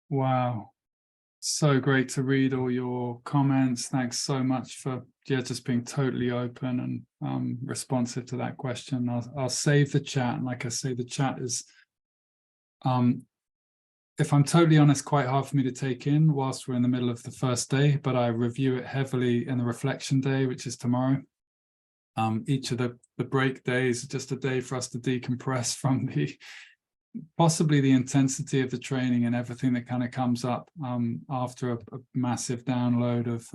Wow. So great to read all your comments. Thanks so much for just being totally open and responsive to that question. I'll save the chat, and like I say, the chat is if I'm totally honest, quite hard for me to take in whilst we're in the middle of the first day, but I review it heavily in the reflection day, which is tomorrow. Each of the break days is just a day for us to decompress from possibly the intensity of the training and everything that kind of comes up after a massive download of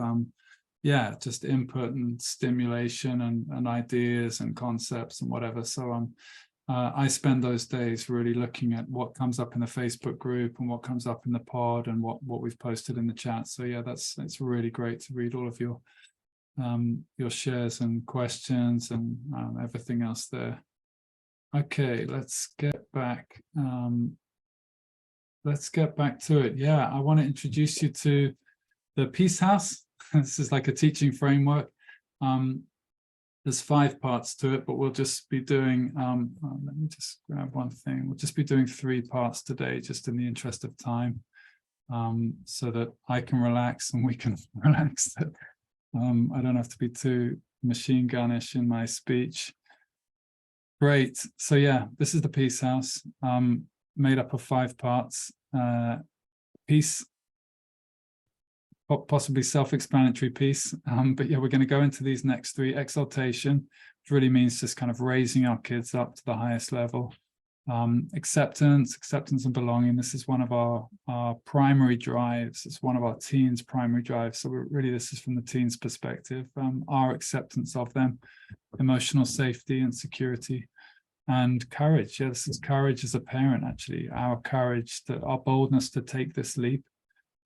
just input and stimulation and ideas and concepts and whatever. So I spend those days really looking at what comes up in the Facebook group and what comes up in the pod and what we've posted in the chat. So yeah, it's really great to read all of your shares and questions and everything else there. Okay, let's get back to it. Yeah, I want to introduce you to the Peace House. This is like a teaching framework. There's 5 parts to it, but we'll just be doing, let me just grab one thing. We'll just be doing 3 parts today, just in the interest of time, so that I can relax and we can relax. I don't have to be too machine gun-ish in my speech. Great. So yeah, this is the Peace House, made up of 5 parts. Peace, possibly self-explanatory peace, but yeah, we're going to go into these next 3. Exaltation, which really means just kind of raising our kids up to the highest level. Acceptance and belonging. This is one of our primary drives. It's one of our teens' primary drives. So this is from the teens' perspective. Our acceptance of them, emotional safety and security, and courage. Yeah, this is courage as a parent, actually. Our courage, our boldness to take this leap.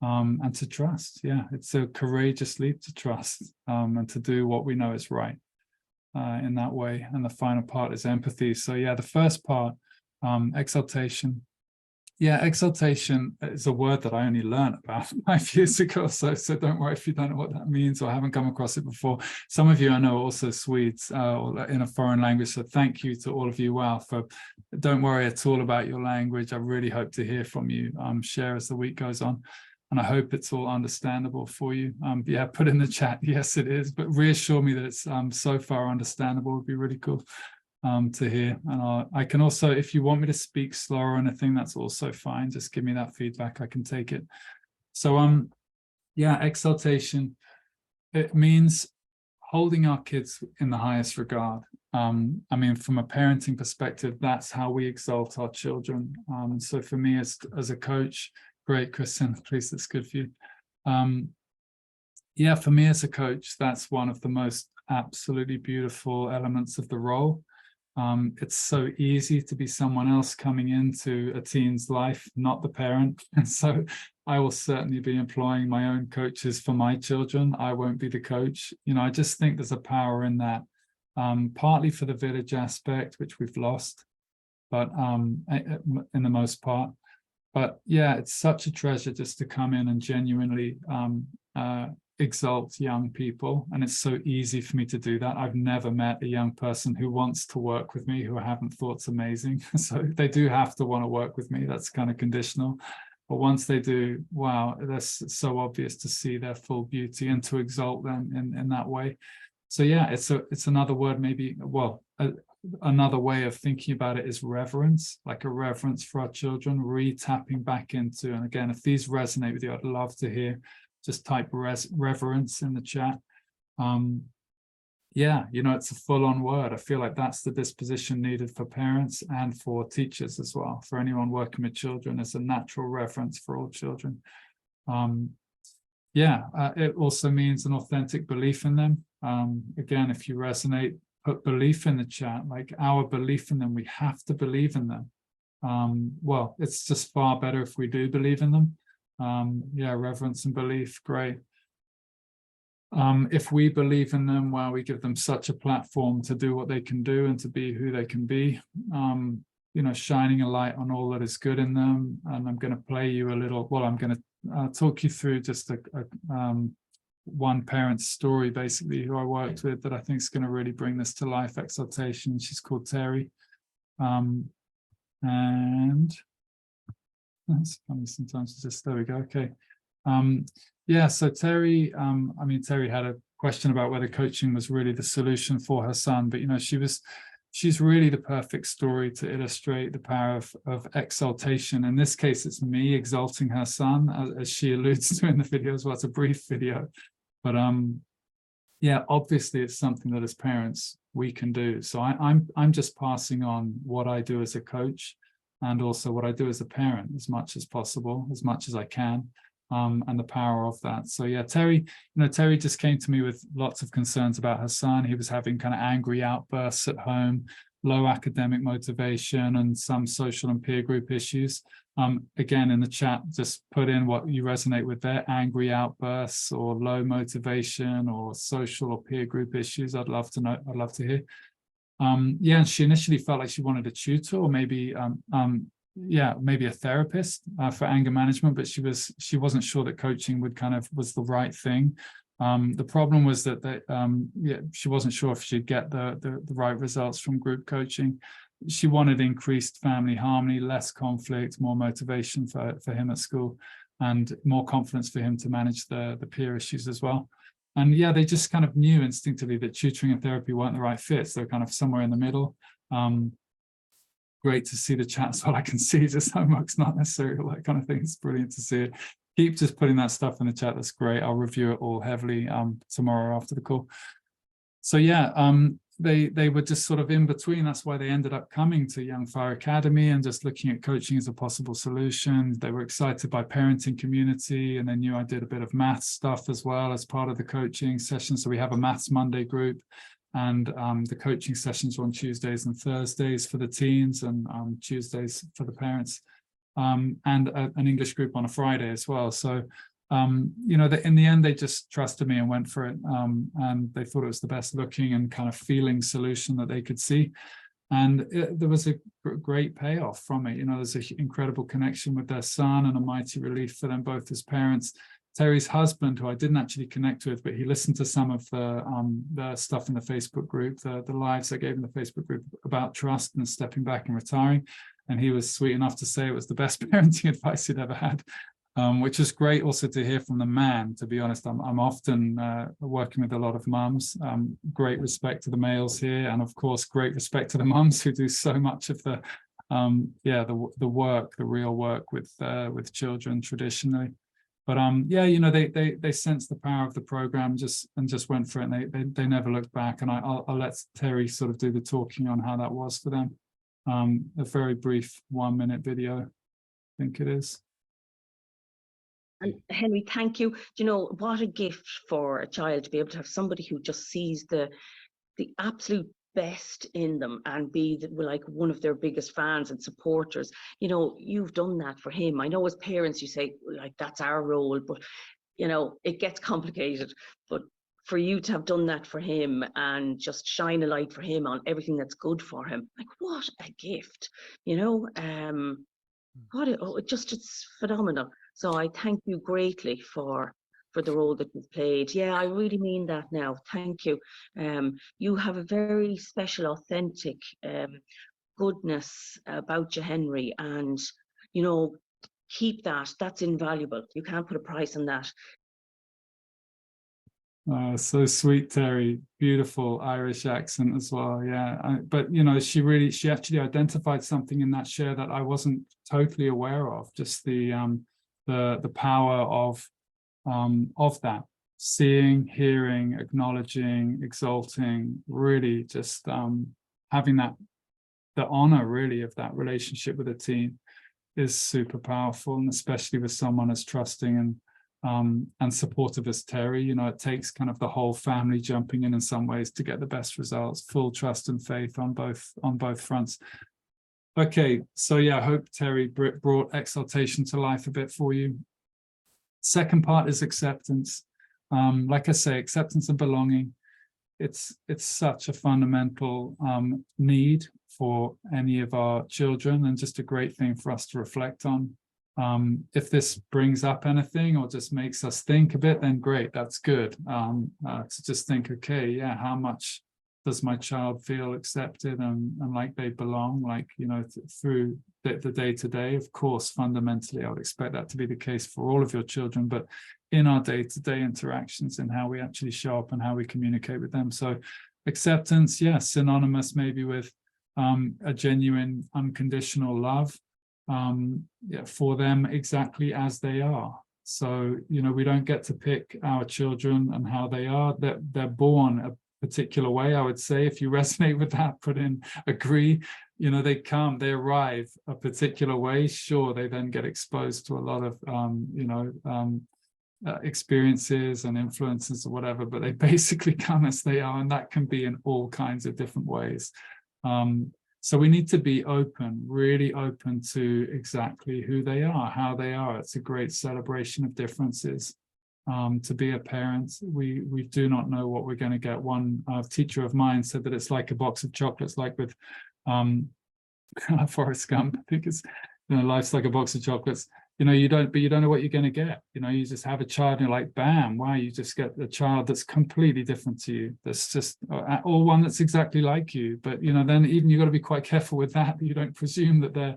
And to trust. Yeah, it's a courageous leap to trust and to do what we know is right in that way. And the final part is empathy. So yeah, the first part, exaltation. Yeah, exaltation is a word that I only learned about 5 years ago. So don't worry if you don't know what that means or haven't come across it before. Some of you I know are also Swedes or in a foreign language. So thank you to all of you. Wow, don't worry at all about your language. I really hope to hear from you. Share as the week goes on. And I hope it's all understandable for you. Yeah, put in the chat, yes, it is. But reassure me that it's so far understandable. Would be really cool to hear. And I can also, if you want me to speak slower or anything, that's also fine. Just give me that feedback. I can take it. So yeah, exaltation. It means holding our kids in the highest regard. I mean, from a parenting perspective, that's how we exalt our children. So for me, as a coach. Great, Kristen, please, that's good for you. Yeah, for me as a coach, that's one of the most absolutely beautiful elements of the role. It's so easy to be someone else coming into a teen's life, not the parent. And so I will certainly be employing my own coaches for my children. I won't be the coach. You know, I just think there's a power in that, partly for the village aspect, which we've lost, but in the most part. But yeah, it's such a treasure just to come in and genuinely exalt young people. And it's so easy for me to do that. I've never met a young person who wants to work with me who I haven't thought's amazing. So they do have to want to work with me. That's kind of conditional. But once they do, wow, that's so obvious to see their full beauty and to exalt them in that way. So yeah, it's another word, maybe, well, another way of thinking about it is reverence, like a reverence for our children, tapping back into, and again, if these resonate with you, I'd love to hear, just type reverence in the chat. Yeah, you know, it's a full-on word. I feel like that's the disposition needed for parents and for teachers as well. For anyone working with children, it's a natural reverence for all children. It also means an authentic belief in them. Again, if you resonate, put belief in the chat, like our belief in them. We have to believe in them. Well, it's just far better if we do believe in them. Yeah, reverence and belief, great. If we believe in them, well, we give them such a platform to do what they can do and to be who they can be, you know, shining a light on all that is good in them. And I'm going to play you a little, well, I'm going to talk you through just one parent's story, basically, who I worked with, that I think is going to really bring this to life. Exaltation. She's called Terry. And That's funny sometimes. It's just, there we go. Okay. Yeah, so Terry, I mean, Terry had a question about whether coaching was really the solution for her son, but she's really the perfect story to illustrate the power of exaltation. In this case, it's me exalting her son, as she alludes to in the video as well. It's a brief video, but yeah, obviously it's something that as parents we can do. So I'm just passing on what I do as a coach, and also what I do as a parent, as much as possible, as much as I can, and the power of that. So yeah, Terry just came to me with lots of concerns about her son. He was having kind of angry outbursts at home, low academic motivation, and some social and peer group issues. Again, in the chat, just put in what you resonate with there: angry outbursts, or low motivation, or social or peer group issues. I'd love to know. I'd love to hear. Yeah, and she initially felt like she wanted a tutor, or maybe maybe a therapist for anger management, but she wasn't sure that coaching was the right thing. The problem was that she wasn't sure if she'd get the right results from group coaching. She wanted increased family harmony, less conflict, more motivation for him at school, and more confidence for him to manage the peer issues as well. And yeah, they just kind of knew instinctively that tutoring and therapy weren't the right fits. They're kind of somewhere in the middle. Great to see the chat as well. I can see just homework's not necessary, all that kind of thing. It's brilliant to see it. Keep just putting that stuff in the chat. That's great. I'll review it all heavily tomorrow after the call. So yeah, they were just sort of in between. That's why they ended up coming to Young Fire Academy and just looking at coaching as a possible solution. They were excited by parenting community, and they knew I did a bit of maths stuff as well as part of the coaching session. So we have a Maths Monday group, and the coaching sessions are on Tuesdays and Thursdays for the teens, and Tuesdays for the parents, and an English group on a Friday as well. So in the end, they just trusted me and went for it, and they thought it was the best looking and kind of feeling solution that they could see. And there was a great payoff from it. There's an incredible connection with their son, and a mighty relief for them both as parents. Terry's husband, who I didn't actually connect with, but he listened to some of the stuff in the Facebook group, the lives I gave in the Facebook group about trust and stepping back and retiring. And he was sweet enough to say it was the best parenting advice he'd ever had, which is great also to hear from the man. To be honest, I'm often working with a lot of mums. Great respect to the males here, and of course, great respect to the mums who do so much of the work, the real work with children traditionally. But they sensed the power of the program just went for it, and they never looked back. And I'll let Terry sort of do the talking on how that was for them. A very brief 1-minute video, I think it is. And Henry, thank you. What a gift for a child to be able to have somebody who just sees the absolute best in them and be like one of their biggest fans and supporters. You've done that for him. I know as parents you say, like, that's our role, but it gets complicated. But for you to have done that for him and just shine a light for him on everything that's good for him, like, what a gift. It's phenomenal. So I thank you greatly for the role that you've played. Yeah, I really mean that now. Thank you. You have a very special, authentic goodness about you, Henry, and keep that. That's invaluable. You can't put a price on that. So sweet, Terry. Beautiful Irish accent as well. Yeah, but she actually identified something in that share that I wasn't totally aware of. Just the power of that, seeing, hearing, acknowledging, exalting, really just having the honor really of that relationship with a teen is super powerful, and especially with someone as trusting and supportive as Terry. It takes kind of the whole family jumping in some ways to get the best results. Full trust and faith on both fronts. Okay, so yeah, I hope Terry brought exaltation to life a bit for you. Second part is acceptance. Like I say, acceptance and belonging. It's such a fundamental need for any of our children, and just a great thing for us to reflect on. If this brings up anything or just makes us think a bit, then great, that's good. To just think, okay, yeah, how much does my child feel accepted and like they belong, like, you know, through the day-to-day? Of course, fundamentally, I would expect that to be the case for all of your children, but in our day-to-day interactions and how we actually show up and how we communicate with them. So acceptance, yes, synonymous maybe with a genuine unconditional love for them exactly as they are. So, you know, we don't get to pick our children and how they are. They're born a particular way, I would say. If you resonate with that, put in agree. You know, they arrive a particular way. Sure, they then get exposed to a lot of, experiences and influences or whatever, but they basically come as they are, and that can be in all kinds of different ways. So we need to be open, really open to exactly who they are, how they are. It's a great celebration of differences. To be a parent, we do not know what we're going to get. One teacher of mine said that it's like a box of chocolates, like with Forrest Gump. I think it's, you know, life's like a box of chocolates. You know, you don't know what you're going to get. You know, you just have a child and you're like, bam, wow, you just get a child that's completely different to you. That's just, or one that's exactly like you. But, you know, then even you've got to be quite careful with that. You don't presume that they're,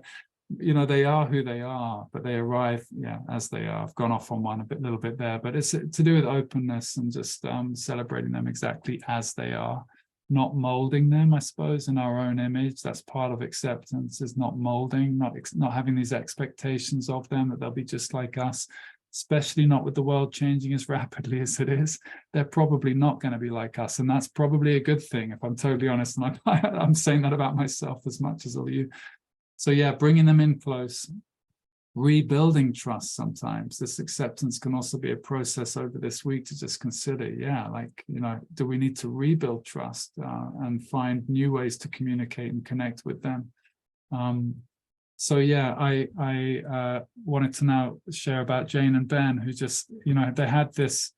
you know, they are who they are, but they arrive, yeah, as they are. I've gone off on one little bit there, but it's to do with openness and just celebrating them exactly as they are. Not molding them, I suppose, in our own image. That's part of acceptance, is not molding, not having these expectations of them that they'll be just like us, especially not with the world changing as rapidly as it is. They're probably not going to be like us, and that's probably a good thing, if I'm totally honest. And I'm saying that about myself as much as all of you. So yeah, bringing them in close, rebuilding trust. Sometimes this acceptance can also be a process over this week to just consider, yeah, like, you know, do we need to rebuild trust and find new ways to communicate and connect with them? So yeah, I wanted to now share about Jane and Ben, who just, you know, they had this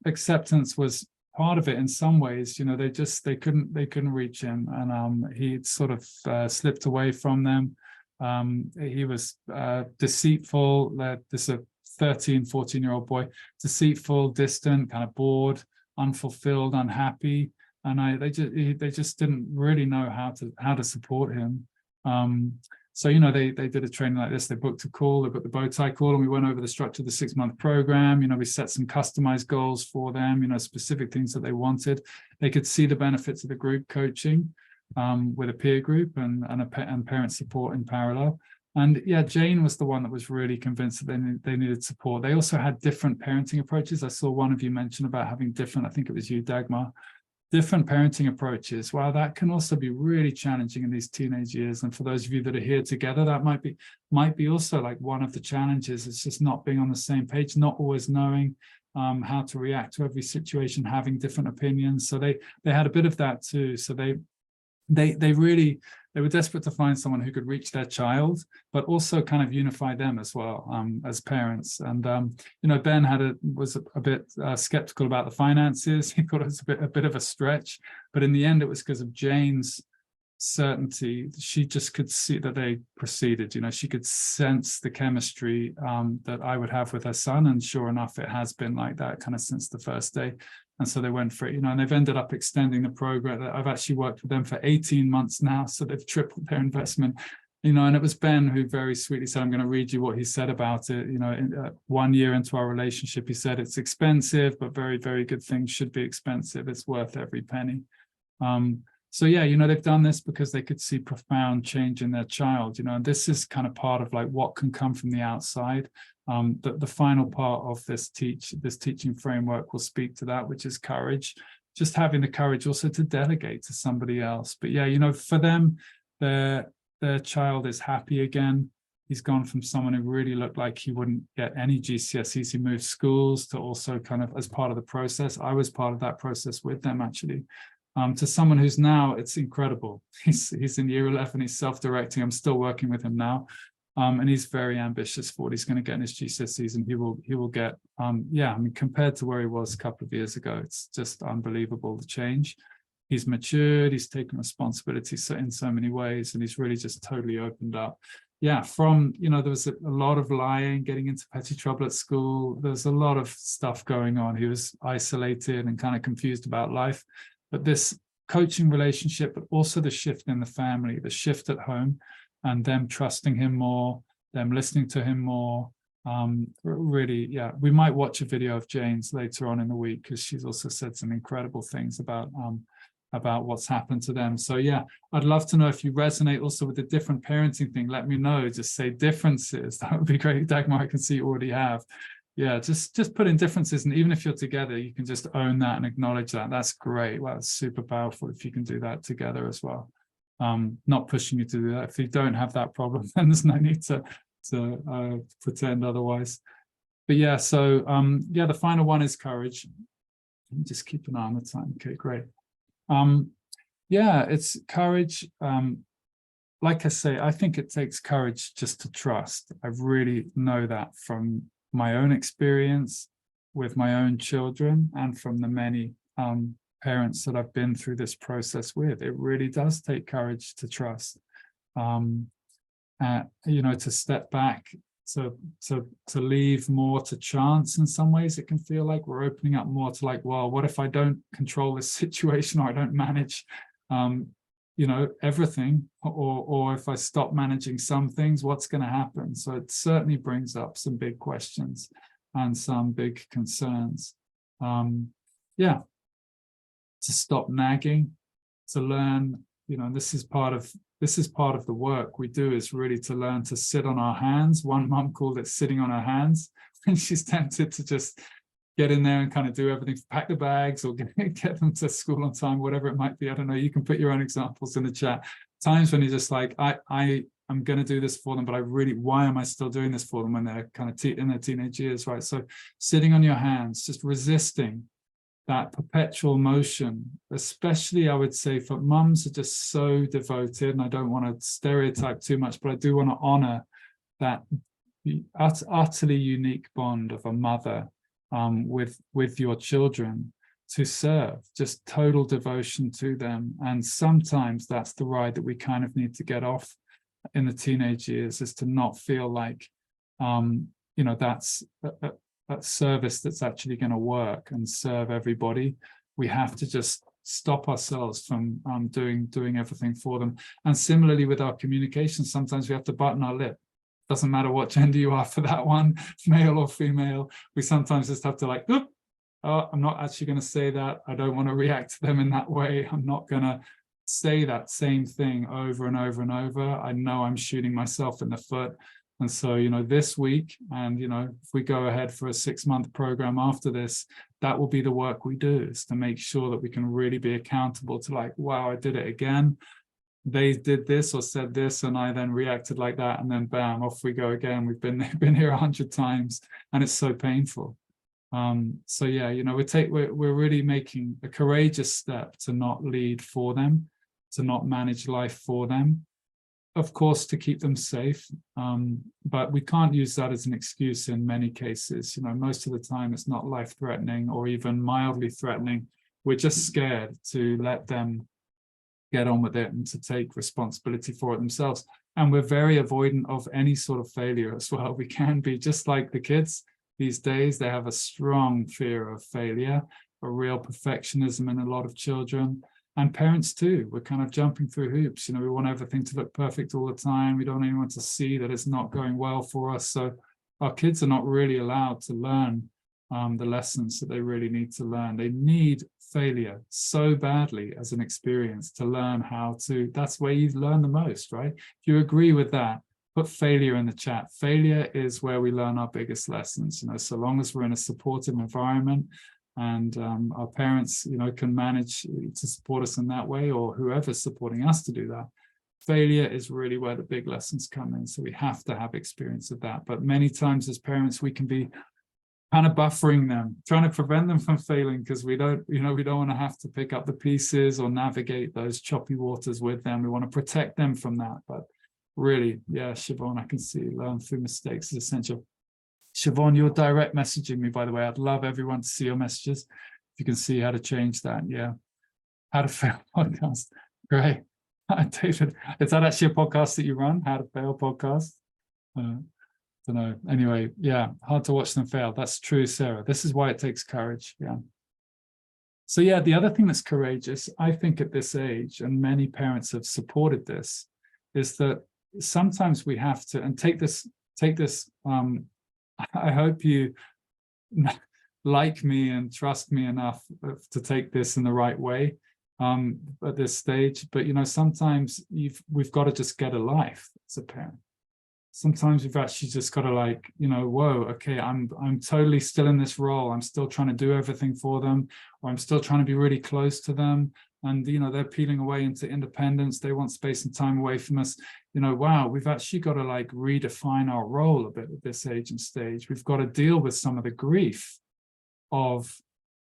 acceptance was part of it in some ways. You know, they couldn't reach him, and he sort of slipped away from them. He was deceitful. This is a 13, 14-year-old boy, deceitful, distant, kind of bored, unfulfilled, unhappy, and they just didn't really know how to support him. So, you know, they did a training like this. They booked a call, they booked the bow tie call, and we went over the structure of the 6-month program. You know, we set some customized goals for them, you know, specific things that they wanted. They could see the benefits of the group coaching with a peer group and parent support in parallel. And yeah, Jane was the one that was really convinced that they needed support. They also had different parenting approaches. I saw one of you mention about having different, I think it was you, Dagmar, different parenting approaches. Wow, that can also be really challenging in these teenage years. And for those of you that are here together, that might be also like one of the challenges. It's just not being on the same page, not always knowing how to react to every situation, having different opinions. So they had a bit of that too. So they were desperate to find someone who could reach their child, but also kind of unify them as well as parents. And you know, Ben was a bit skeptical about the finances. He thought it was a bit of a stretch, but in the end, it was because of Jane's certainty. She just could see that they proceeded. You know, she could sense the chemistry that I would have with her son, and sure enough, it has been like that kind of since the first day. And so they went for it, you know, and they've ended up extending the program. I've actually worked with them for 18 months now, so they've tripled their investment, you know. And it was Ben who very sweetly said, I'm going to read you what he said about it. You know, 1 year into our relationship, he said, it's expensive, but very, very good things should be expensive. It's worth every penny. So yeah, you know, they've done this because they could see profound change in their child, you know, and this is kind of part of like what can come from the outside. The final part of this teaching framework will speak to that, which is courage, just having the courage also to delegate to somebody else. But yeah, you know, for them, their child is happy again. He's gone from someone who really looked like he wouldn't get any GCSEs. He moved schools to also kind of as part of the process. I was part of that process with them actually. To someone who's now, it's incredible. He's in year 11, he's self-directing. I'm still working with him now. And he's very ambitious for what he's going to get in his GCSEs, and he will get, yeah, I mean, compared to where he was a couple of years ago, it's just unbelievable, the change. He's matured, he's taken responsibility in so many ways, and he's really just totally opened up. Yeah, from, you know, there was a lot of lying, getting into petty trouble at school. There's a lot of stuff going on. He was isolated and kind of confused about life. But this coaching relationship, but also the shift in the family, the shift at home, and them trusting him more, them listening to him more. Really, yeah, we might watch a video of Jane's later on in the week, because she's also said some incredible things about what's happened to them. So yeah, I'd love to know if you resonate also with the different parenting thing. Let me know. Just say differences. That would be great. Dagmar, I can see you already have. Yeah, just put in differences, and even if you're together, you can just own that and acknowledge that. That's great. Well, it's super powerful if you can do that together as well. Not pushing you to do that. If you don't have that problem, then there's no need to pretend otherwise. But yeah, so yeah, the final one is courage. Just keep an eye on the time. Okay, great. Yeah, it's courage. Like I say, I think it takes courage just to trust. I really know that from my own experience with my own children, and from the many parents that I've been through this process with. It really does take courage to trust, you know, to step back, to leave more to chance. In some ways, it can feel like we're opening up more to like, well, what if I don't control this situation, or I don't manage you know, everything, or if I stop managing some things, what's going to happen? So it certainly brings up some big questions and some big concerns. Yeah, to stop nagging, to learn, you know, this is part of the work we do, is really to learn to sit on our hands. One mum called it sitting on her hands, and she's tempted to just get in there and kind of do everything, pack the bags, or get them to school on time, whatever it might be. I don't know, you can put your own examples in the chat. Times when you're just like, I'm going to do this for them, but why am I still doing this for them when they're kind of in their teenage years, right? So sitting on your hands, just resisting that perpetual motion, especially I would say for mums are just so devoted, and I don't want to stereotype too much, but I do want to honor that utterly unique bond of a mother with your children, to serve, just total devotion to them. And sometimes that's the ride that we kind of need to get off in the teenage years, is to not feel like you know, that's that service that's actually going to work and serve everybody. We have to just stop ourselves from doing everything for them. And similarly with our communication, sometimes we have to button our lip. Doesn't matter what gender you are for that one, male or female. We sometimes just have to like, oh, I'm not actually going to say that. I don't want to react to them in that way. I'm not going to say that same thing over and over and over. I know I'm shooting myself in the foot. And so, you know, this week, and, you know, if we go ahead for a 6-month program after this, that will be the work we do, is to make sure that we can really be accountable to like, wow, I did it again. They did this or said this, and I then reacted like that, and then bam, off we go again. We've been here 100 times, and it's so painful. So yeah, you know, we're really making a courageous step to not lead for them, to not manage life for them, of course, to keep them safe. But we can't use that as an excuse in many cases. You know, most of the time it's not life-threatening or even mildly threatening. We're just scared to let them get on with it and to take responsibility for it themselves. And we're very avoidant of any sort of failure as well. We can be, just like the kids these days, they have a strong fear of failure, a real perfectionism in a lot of children. And parents too, we're kind of jumping through hoops. You know, we want everything to look perfect all the time. We don't want anyone to see that it's not going well for us. So our kids are not really allowed to learn the lessons that they really need to learn. They need failure so badly as an experience to learn how to, that's where you learn the most, right? If you agree with that, put failure in the chat. Failure is where we learn our biggest lessons. You know, so long as we're in a supportive environment, and our parents, you know, can manage to support us in that way, or whoever's supporting us to do that. Failure is really where the big lessons come in. So we have to have experience of that. But many times as parents, we can be kind of buffering them, trying to prevent them from failing, because we don't want to have to pick up the pieces or navigate those choppy waters with them. We want to protect them from that. But really, yeah, Siobhan, I can see learn through mistakes is essential. Siobhan, you're direct messaging me, by the way. I'd love everyone to see your messages. If you can see how to change that, yeah. How to Fail podcast. Great. David, is that actually a podcast that you run? How to Fail podcast? Don't know. Anyway, yeah, hard to watch them fail. That's true, Sarah. This is why it takes courage. Yeah. So yeah, the other thing that's courageous, I think at this age, and many parents have supported this, is that sometimes we have to, and take this, I hope you like me and trust me enough to take this in the right way at this stage. But, you know, sometimes we've got to just get a life as a parent. Sometimes we've actually just got to, like, you know, whoa, okay, I'm totally still in this role. I'm still trying to do everything for them, or I'm still trying to be really close to them. And, you know, they're peeling away into independence. They want space and time away from us. You know, wow, we've actually got to like redefine our role a bit at this age and stage. We've got to deal with some of the grief of,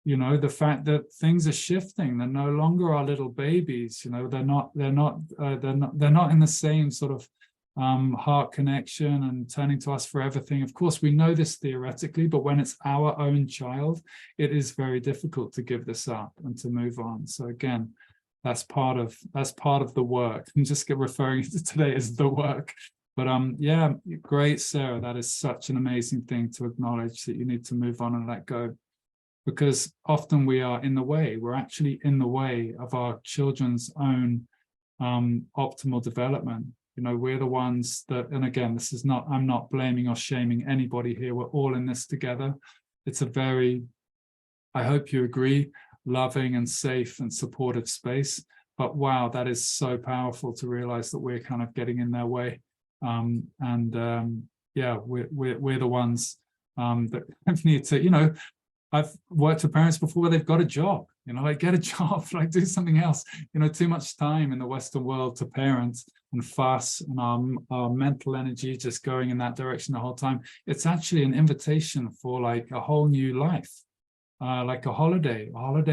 you know, the fact that things are shifting. They're no longer our little babies. You know, they're not in the same sort of heart connection and turning to us for everything. Of course, we know this theoretically, but when it's our own child, it is very difficult to give this up and to move on. So again, that's part of the work. I'm just referring to today as the work. But yeah, great, Sarah. That is such an amazing thing to acknowledge, that you need to move on and let go. Because often we are in the way. We're actually in the way of our children's own optimal development. You know, we're the ones that, and again, this is not, I'm not blaming or shaming anybody here. We're all in this together. It's a very, I hope you agree, loving and safe and supportive space. But wow, that is so powerful to realize that we're kind of getting in their way. Yeah, we're the ones that need to, you know, I've worked with parents before where they've got a job, you know, like get a job, like do something else. You know, too much time in the Western world to parent and fuss, and our mental energy just going in that direction the whole time. It's actually an invitation for like a whole new life, like a holiday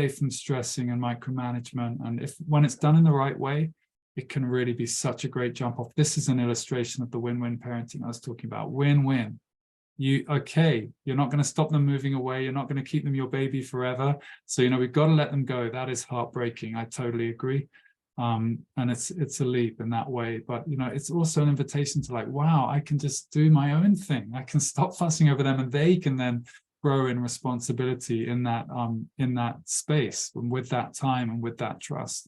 from stressing and micromanagement. And when it's done in the right way, it can really be such a great jump off. This is an illustration of the win-win parenting I was talking about. Win-win. You're not going to stop them moving away. You're not going to keep them your baby forever. So, you know, we've got to let them go. That is heartbreaking. I totally agree. And it's a leap in that way. But, you know, it's also an invitation to like, wow, I can just do my own thing. I can stop fussing over them, and they can then grow in responsibility in that space, and with that time and with that trust.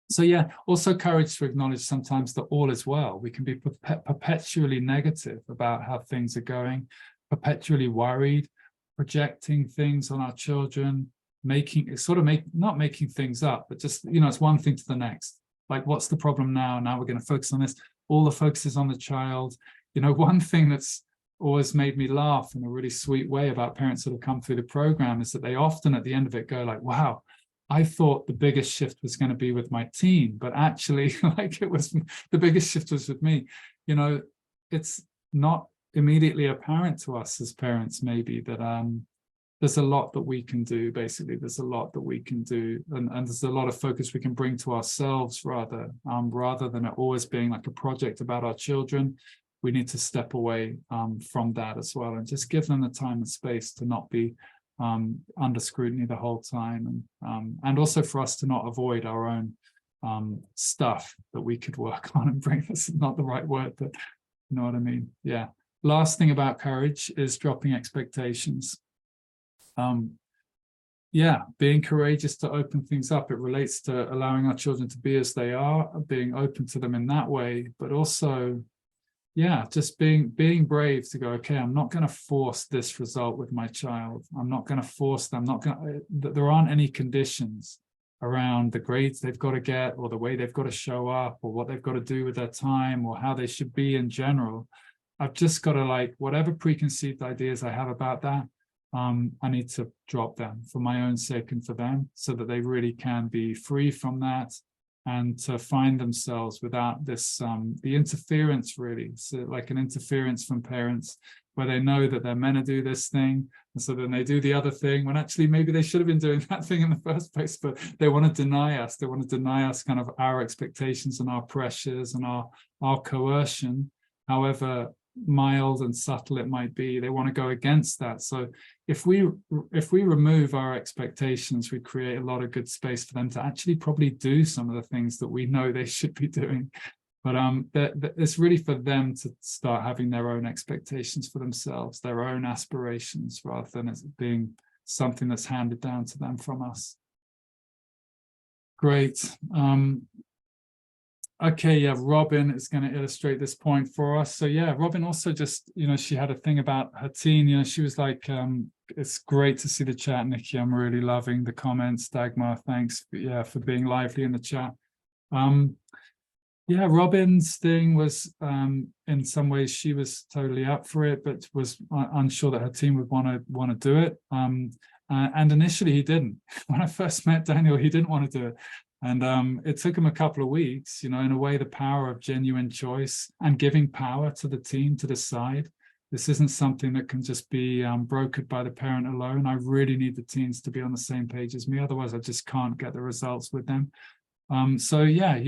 So yeah, also courage to acknowledge sometimes that all is well. We can be perpetually negative about how things are going, perpetually worried, projecting things on our children, not making things up, but just, you know, it's one thing to the next. Like, what's the problem now? Now we're going to focus on this. All the focus is on the child. You know, one thing that's always made me laugh in a really sweet way about parents that have come through the program is that they often at the end of it go like, wow, I thought the biggest shift was going to be with my teen, but actually, like, it was the biggest shift was with me. You know, it's not immediately apparent to us as parents, maybe, that there's a lot that we can do. Basically, there's a lot that we can do, and there's a lot of focus we can bring to ourselves rather than it always being like a project about our children. We need to step away from that as well, and just give them the time and space to not be under scrutiny the whole time, and also for us to not avoid our own stuff that we could work on and bring. This is not the right word, but you know what I mean. Yeah. Last thing about courage is dropping expectations. Yeah, being courageous to open things up. It relates to allowing our children to be as they are, being open to them in that way, but also, yeah, just being brave to go, okay, I'm not going to force this result with my child. I'm not going to force them. There aren't any conditions around the grades they've got to get, or the way they've got to show up, or what they've got to do with their time, or how they should be in general. I've just got to, like, whatever preconceived ideas I have about that, I need to drop them for my own sake and for them, so that they really can be free from that, and to find themselves without this, the interference, really. So like an interference from parents where they know that they're meant to do this thing, and so then they do the other thing when actually maybe they should have been doing that thing in the first place, but they want to deny us. They want to deny us kind of our expectations and our pressures and our coercion, however mild and subtle it might be. They want to go against that. So if we remove our expectations, we create a lot of good space for them to actually probably do some of the things that we know they should be doing. But it's really for them to start having their own expectations for themselves, their own aspirations, rather than it being something that's handed down to them from us. Great. Okay, yeah, Robin is going to illustrate this point for us. So yeah, Robin also just, she had a thing about her teen, she was like, it's great to see the chat, Nikki. I'm really loving the comments. Dagmar, thanks for being lively in the chat. Yeah, Robin's thing was, in some ways she was totally up for it, but was unsure that her team would want to do it. And initially he didn't. When I first met Daniel, he didn't want to do it. And it took him a couple of weeks, in a way, the power of genuine choice and giving power to the team to decide. This isn't something that can just be brokered by the parent alone. I really need the teens to be on the same page as me. Otherwise, I just can't get the results with them. So yeah,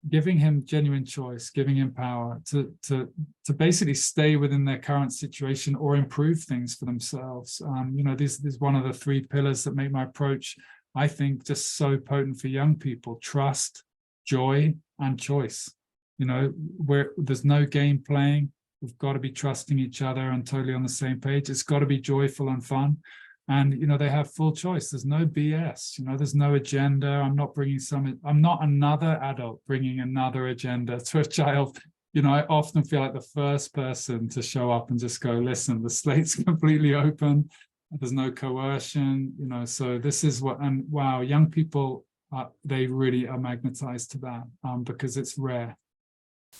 giving him genuine choice, giving him power to basically stay within their current situation or improve things for themselves. This is one of the 3 pillars that make my approach, I think, just so potent for young people: trust, joy, and choice. Where there's no game playing, we've got to be trusting each other and totally on the same page. It's got to be joyful and fun. And, they have full choice. There's no BS, there's no agenda. I'm not another adult bringing another agenda to a child. I often feel like the first person to show up and just go, listen, the slate's completely open. There's no coercion, so this is what, and wow, young people, they really are magnetized to that because it's rare.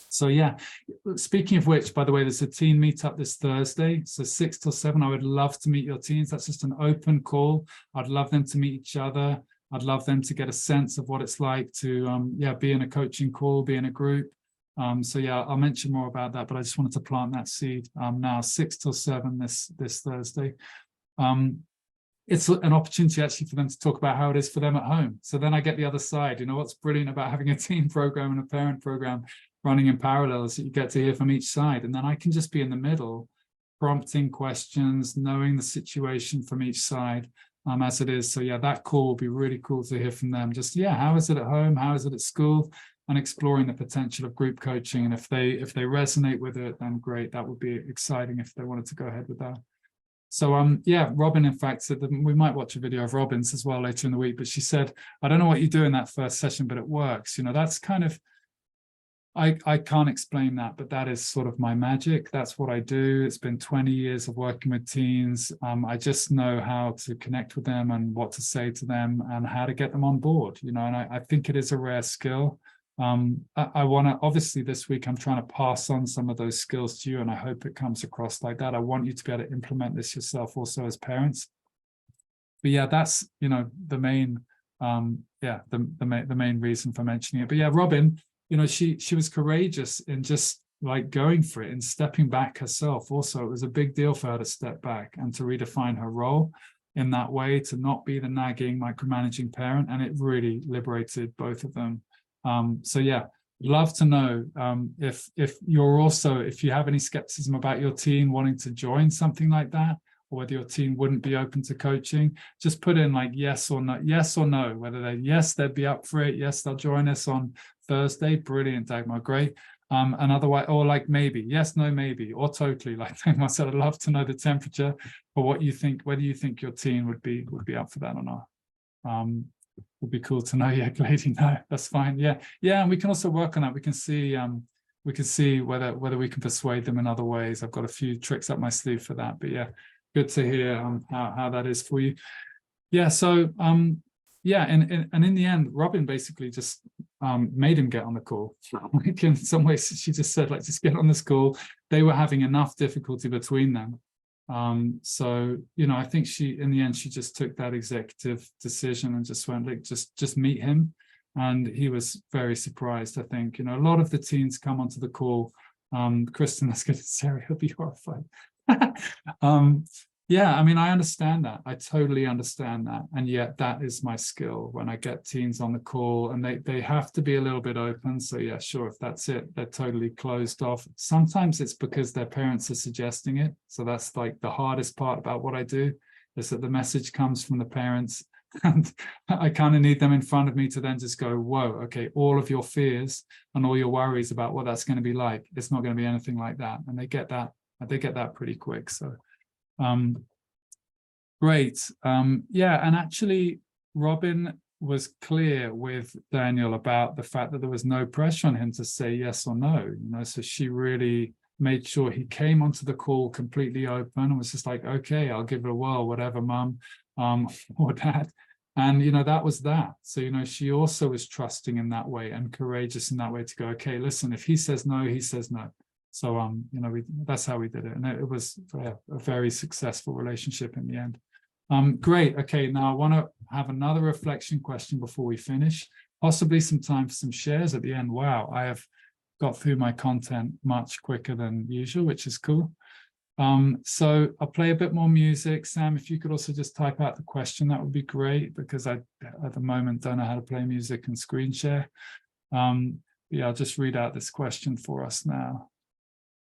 So yeah, speaking of which, by the way, there's a teen meetup this Thursday, so 6 till 7. I would love to meet your teens. That's just an open call. I'd love them to meet each other. I'd love them to get a sense of what it's like to be in a coaching call, be in a group. So yeah, I'll mention more about that, but I just wanted to plant that seed now. 6 till 7 this Thursday. It's an opportunity actually for them to talk about how it is for them at home. So then I get the other side. What's brilliant about having a teen program and a parent program running in parallel is that you get to hear from each side, and then I can just be in the middle, prompting questions, knowing the situation from each side as it is. So yeah, that call will be really cool to hear from them. Just, yeah, how is it at home? How is it at school? And exploring the potential of group coaching. And if they resonate with it, then great. That would be exciting if they wanted to go ahead with that. So yeah, Robin, in fact, said that we might watch a video of Robin's as well later in the week, but she said, I don't know what you do in that first session, but it works. That's kind of, I can't explain that, but that is sort of my magic. That's what I do. It's been 20 years of working with teens. I just know how to connect with them and what to say to them and how to get them on board, and I think it is a rare skill. I want to, obviously this week, I'm trying to pass on some of those skills to you, and I hope it comes across like that. I want you to be able to implement this yourself also as parents. But yeah, that's, the main, the main reason for mentioning it. But yeah, Robin, she was courageous in just like going for it and stepping back herself. Also, it was a big deal for her to step back and to redefine her role in that way, to not be the nagging, micromanaging parent. And it really liberated both of them. So yeah, love to know if you have any skepticism about your teen wanting to join something like that, or whether your teen wouldn't be open to coaching. Just put in like yes or no, whether they'd be up for it. Yes, they'll join us on Thursday. Brilliant, Dagmar, great. And otherwise, or like maybe, yes, no, maybe, or totally. Like Dagmar said, I'd love to know the temperature for what you think, whether you think your teen would be up for that or not. Would be cool to know. Yeah, Glady, no, that's fine. Yeah, and we can also work on that. We can see whether we can persuade them in other ways. I've got a few tricks up my sleeve for that. But yeah, good to hear how that is for you. Yeah, so yeah, and in the end, Robin basically just made him get on the call. Like in some ways, she just said, like, just get on this call. They were having enough difficulty between them. So, I think in the end, she just took that executive decision and just went, like, just meet him. And he was very surprised, I think. A lot of the teens come onto the call. Kristen, that's good. Sarah, he'll be horrified. Yeah, I mean, I understand that. I totally understand that. And yet that is my skill when I get teens on the call, and they have to be a little bit open. So yeah, sure, if that's it, they're totally closed off. Sometimes it's because their parents are suggesting it. So that's like the hardest part about what I do, is that the message comes from the parents. And I kind of need them in front of me to then just go, whoa, okay, all of your fears and all your worries about what that's going to be like, it's not going to be anything like that. And they get that pretty quick. So Great. Yeah, and actually, Robin was clear with Daniel about the fact that there was no pressure on him to say yes or no. You know, so she really made sure he came onto the call completely open and was just like, okay, I'll give it a whirl, whatever, mum, or dad. And, you know, that was that. So, you know, she also was trusting in that way and courageous in that way to go, okay, listen, if he says no, he says no. So, you know, that's how we did it. And it was a very successful relationship in the end. Great. Okay, now I want to have another reflection question before we finish, possibly some time for some shares at the end. Wow, I have got through my content much quicker than usual, which is cool. So I'll play a bit more music. Sam, if you could also just type out the question, that would be great, because I, at the moment, don't know how to play music and screen share. Yeah, I'll just read out this question for us now.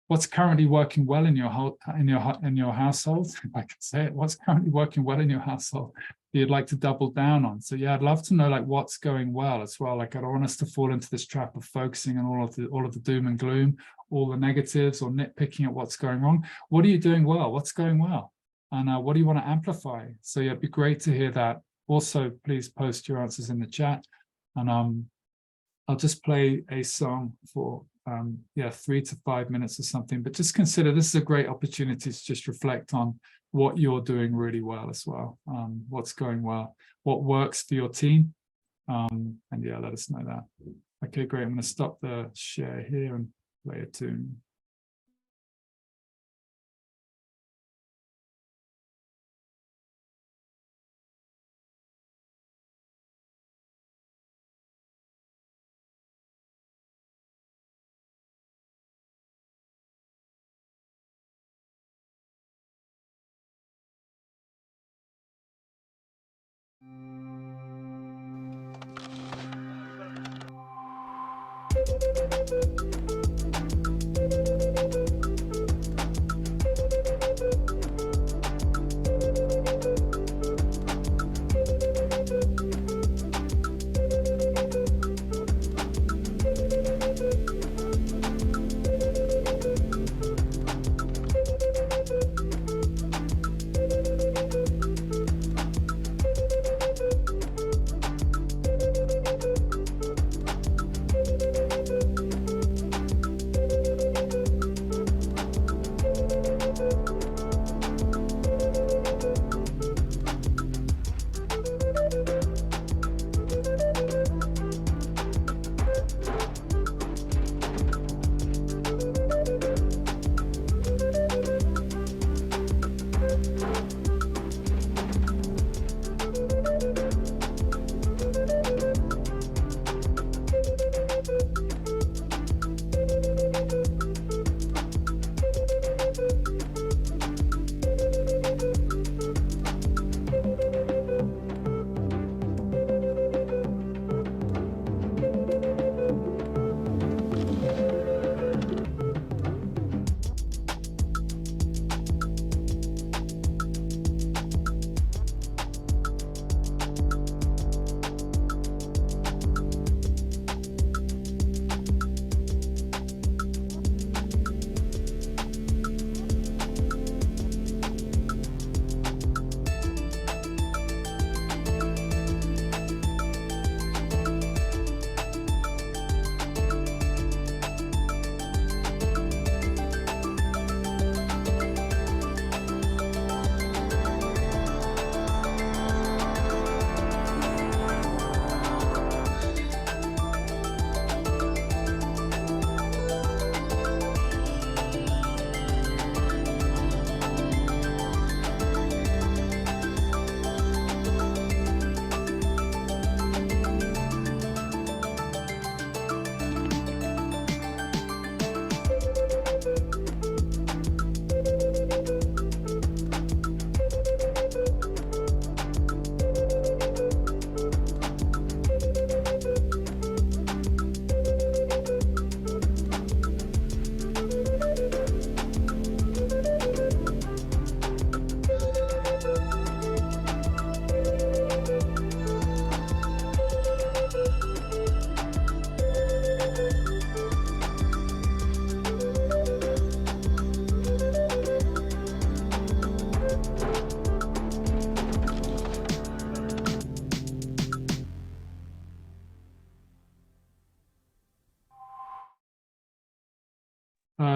What's currently working well in your household? If I can say it, what's currently working well in your household that you'd like to double down on? So yeah, I'd love to know like what's going well as well. Like I don't want us to fall into this trap of focusing on all of the doom and gloom, all the negatives, or nitpicking at what's going wrong. What are you doing well? What's going well? And what do you want to amplify? So yeah, it'd be great to hear that. Also, please post your answers in the chat, and I'll just play a song for 3 to 5 minutes or something, but just consider this is a great opportunity to just reflect on what you're doing really well as well, what's going well, what works for your team, and yeah, let us know that. Okay, great. I'm going to stop the share here and play a tune.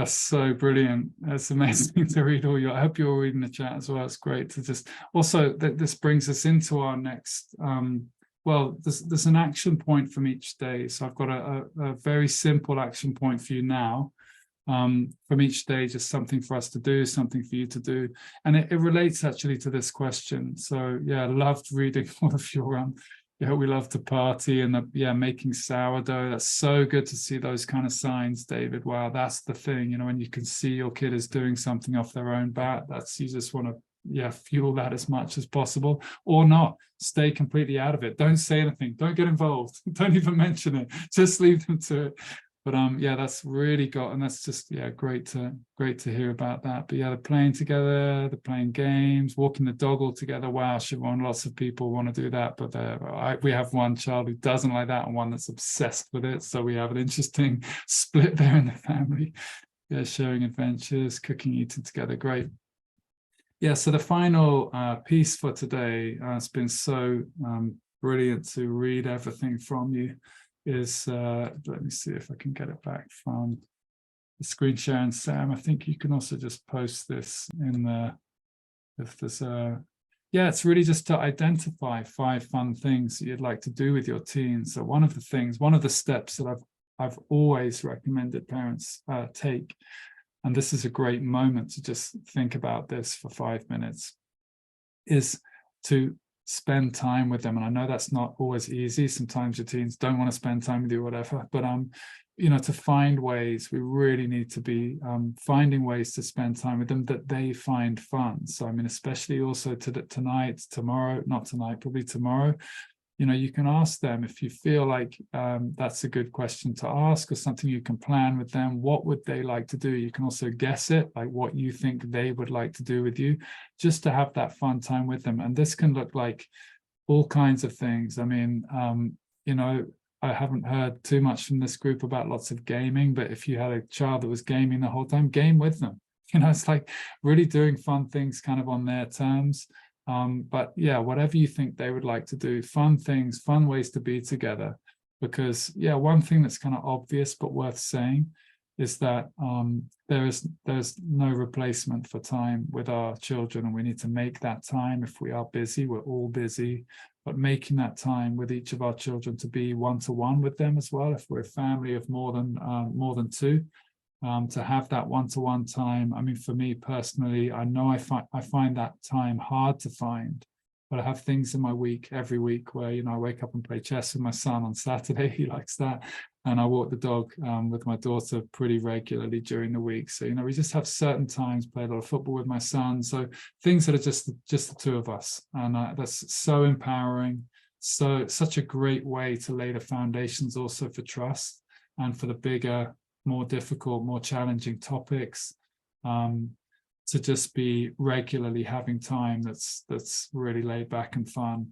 So brilliant. It's amazing to read all your, I hope you're all reading the chat as well. It's great to just, also that this brings us into our next, well, there's an action point from each day. So I've got a very simple action point for you now. From each day, just something for us to do, something for you to do. And it relates actually to this question. So yeah, I loved reading all of your, yeah, we love to party and yeah, making sourdough. That's so good to see those kind of signs, David. Wow, that's the thing, you know, when you can see your kid is doing something off their own bat, that's, you just want to, yeah, fuel that as much as possible, or not, stay completely out of it. Don't say anything, don't get involved, don't even mention it, just leave them to it. But yeah, that's really got, and that's just, yeah, great to hear about that. But yeah, they're playing together, they're playing games, walking the dog all together. Wow, Siobhan, lots of people want to do that, but we have one child who doesn't like that and one that's obsessed with it. So we have an interesting split there in the family. Yeah, sharing adventures, cooking, eating together. Great. Yeah, so the final piece for today, it's been so brilliant to read everything from you. Is let me see if I can get it back from the screen share. And Sam, I think you can also just post this in the, if there's a, yeah, it's really just to identify 5 fun things that you'd like to do with your teens. So one of the things, one of the steps that I've always recommended parents take, and this is a great moment to just think about this for 5 minutes, is to spend time with them. And I know that's not always easy. Sometimes your teens don't want to spend time with you or whatever, but you know, to find ways, we really need to be finding ways to spend time with them that they find fun. So I mean, especially also tonight, tomorrow, not tonight, probably tomorrow, you know, you can ask them if you feel like that's a good question to ask, or something you can plan with them. What would they like to do? You can also guess it, like what you think they would like to do with you, just to have that fun time with them. And this can look like all kinds of things. I mean, you know, I haven't heard too much from this group about lots of gaming, but if you had a child that was gaming the whole time, game with them. You know, it's like really doing fun things kind of on their terms. But yeah, whatever you think they would like to do, fun things, fun ways to be together. Because yeah, one thing that's kind of obvious but worth saying is that there's no replacement for time with our children, and we need to make that time. If we are busy, we're all busy, but making that time with each of our children to be one-to-one with them as well. If we're a family of more than 2. To have that one-to-one time. I mean, for me personally, I know I find that time hard to find, but I have things in my week, every week, where, you know, I wake up and play chess with my son on Saturday. He likes that. And I walk the dog with my daughter pretty regularly during the week. So, you know, we just have certain times, play a lot of football with my son. So things that are just the 2 of us. And that's so empowering. So such a great way to lay the foundations also for trust and for the bigger, more difficult, more challenging topics, to just be regularly having time that's really laid back and fun.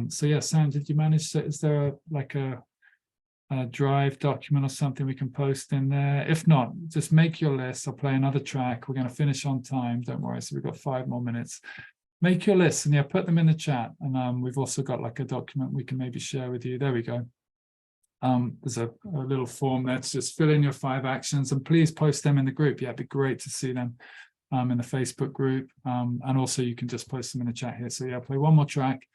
So yeah, Sam, did you manage to, is there a Drive document or something we can post in there? If not, just make your list. I'll play another track. We're going to finish on time, don't worry. So we've got 5 more minutes. Make your list and yeah, put them in the chat. And we've also got like a document we can maybe share with you. There we go. There's a little form there to just fill in your 5 actions, and please post them in the group. Yeah, it'd be great to see them in the Facebook group. And also you can just post them in the chat here. So yeah, I'll play one more track.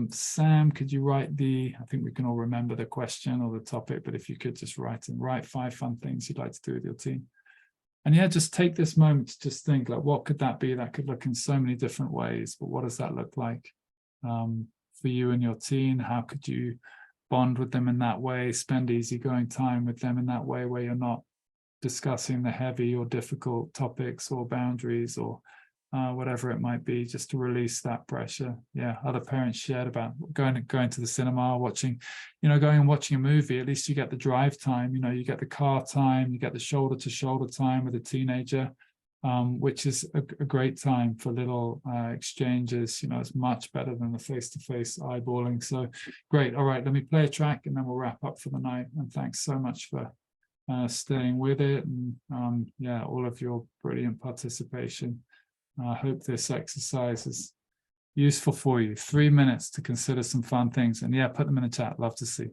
Sam, could you write I think we can all remember the question or the topic, but if you could just write 5 fun things you'd like to do with your team. And yeah, just take this moment to just think, like, what could that be? That could look in so many different ways, but what does that look like for you and your teen? How could you bond with them in that way, spend easygoing time with them in that way, where you're not discussing the heavy or difficult topics or boundaries or whatever it might be, just to release that pressure. Yeah, other parents shared about going to the cinema, watching, you know, going and watching a movie. At least you get the drive time, you know, you get the car time, you get the shoulder to shoulder time with a teenager, which is a great time for little exchanges. You know, it's much better than the face-to-face eyeballing. So great. All right, let me play a track and then we'll wrap up for the night. And thanks so much for staying with it, and yeah, all of your brilliant participation. I hope this exercise is useful for you. 3 minutes to consider some fun things, and yeah, put them in the chat. Love to see.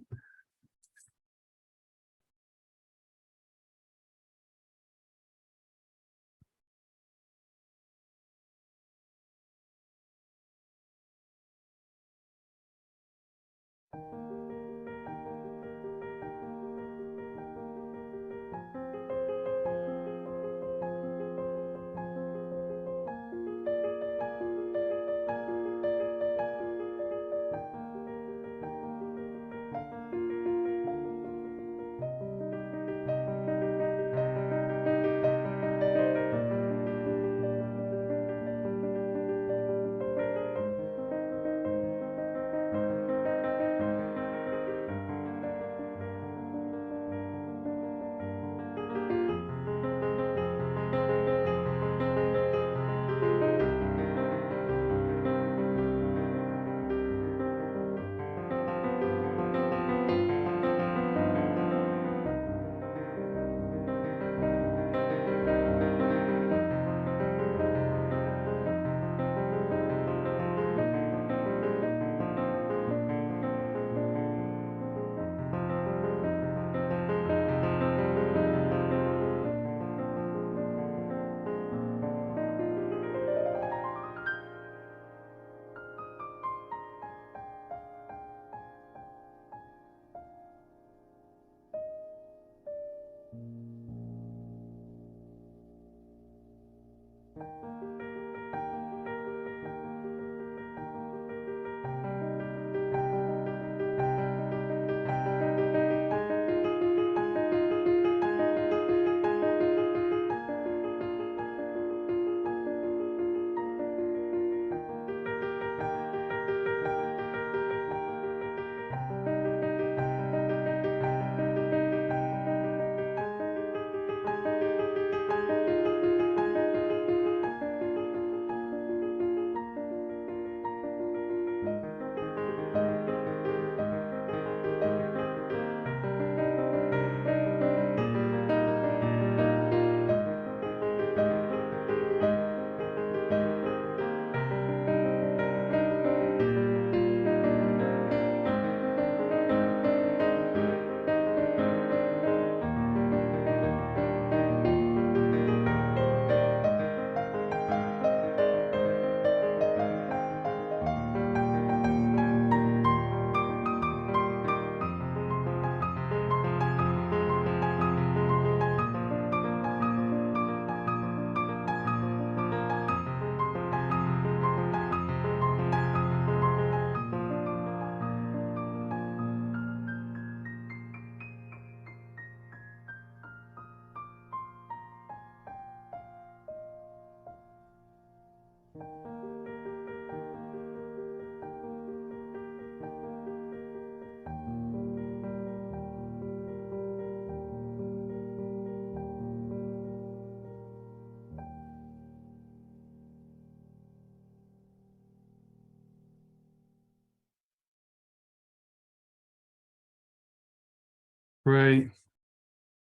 Great.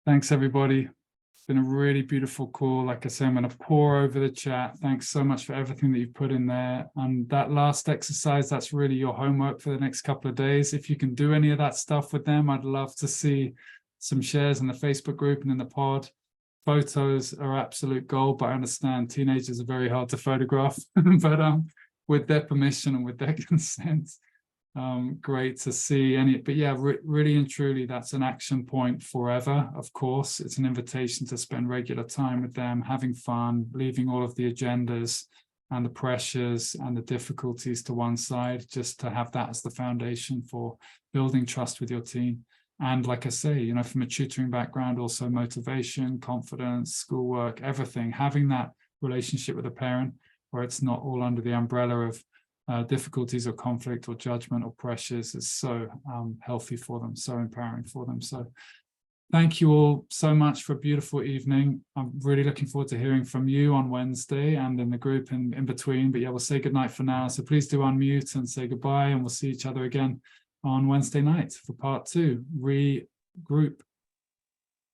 Thanks, everybody. It's been a really beautiful call. Like I say, I'm going to pour over the chat. Thanks so much for everything that you've put in there. And that last exercise, that's really your homework for the next couple of days. If you can do any of that stuff with them, I'd love to see some shares in the Facebook group and in the pod. Photos are absolute gold, but I understand teenagers are very hard to photograph. But with their permission and with their consent, great to see any. But yeah, really and truly, that's an action point forever. Of course, it's an invitation to spend regular time with them, having fun, leaving all of the agendas and the pressures and the difficulties to one side, just to have that as the foundation for building trust with your teen. And like I say, you know, from a tutoring background, also motivation, confidence, schoolwork, everything, having that relationship with a parent where it's not all under the umbrella of difficulties or conflict or judgment or pressures is so healthy for them, so empowering for them. So thank you all so much for a beautiful evening. I'm really looking forward to hearing from you on Wednesday and in the group in between. But yeah, we'll say goodnight for now. So please do unmute and say goodbye, and we'll see each other again on Wednesday night for part 2, regroup.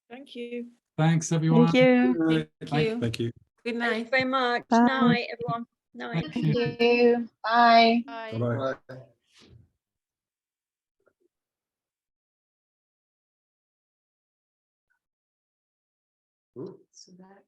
Thank you. Thanks, everyone. Thank you. Thank you. Good Thanks night. very much. Bye. Night, everyone. Night. Thank you. Thank you. Bye. Bye-bye. So that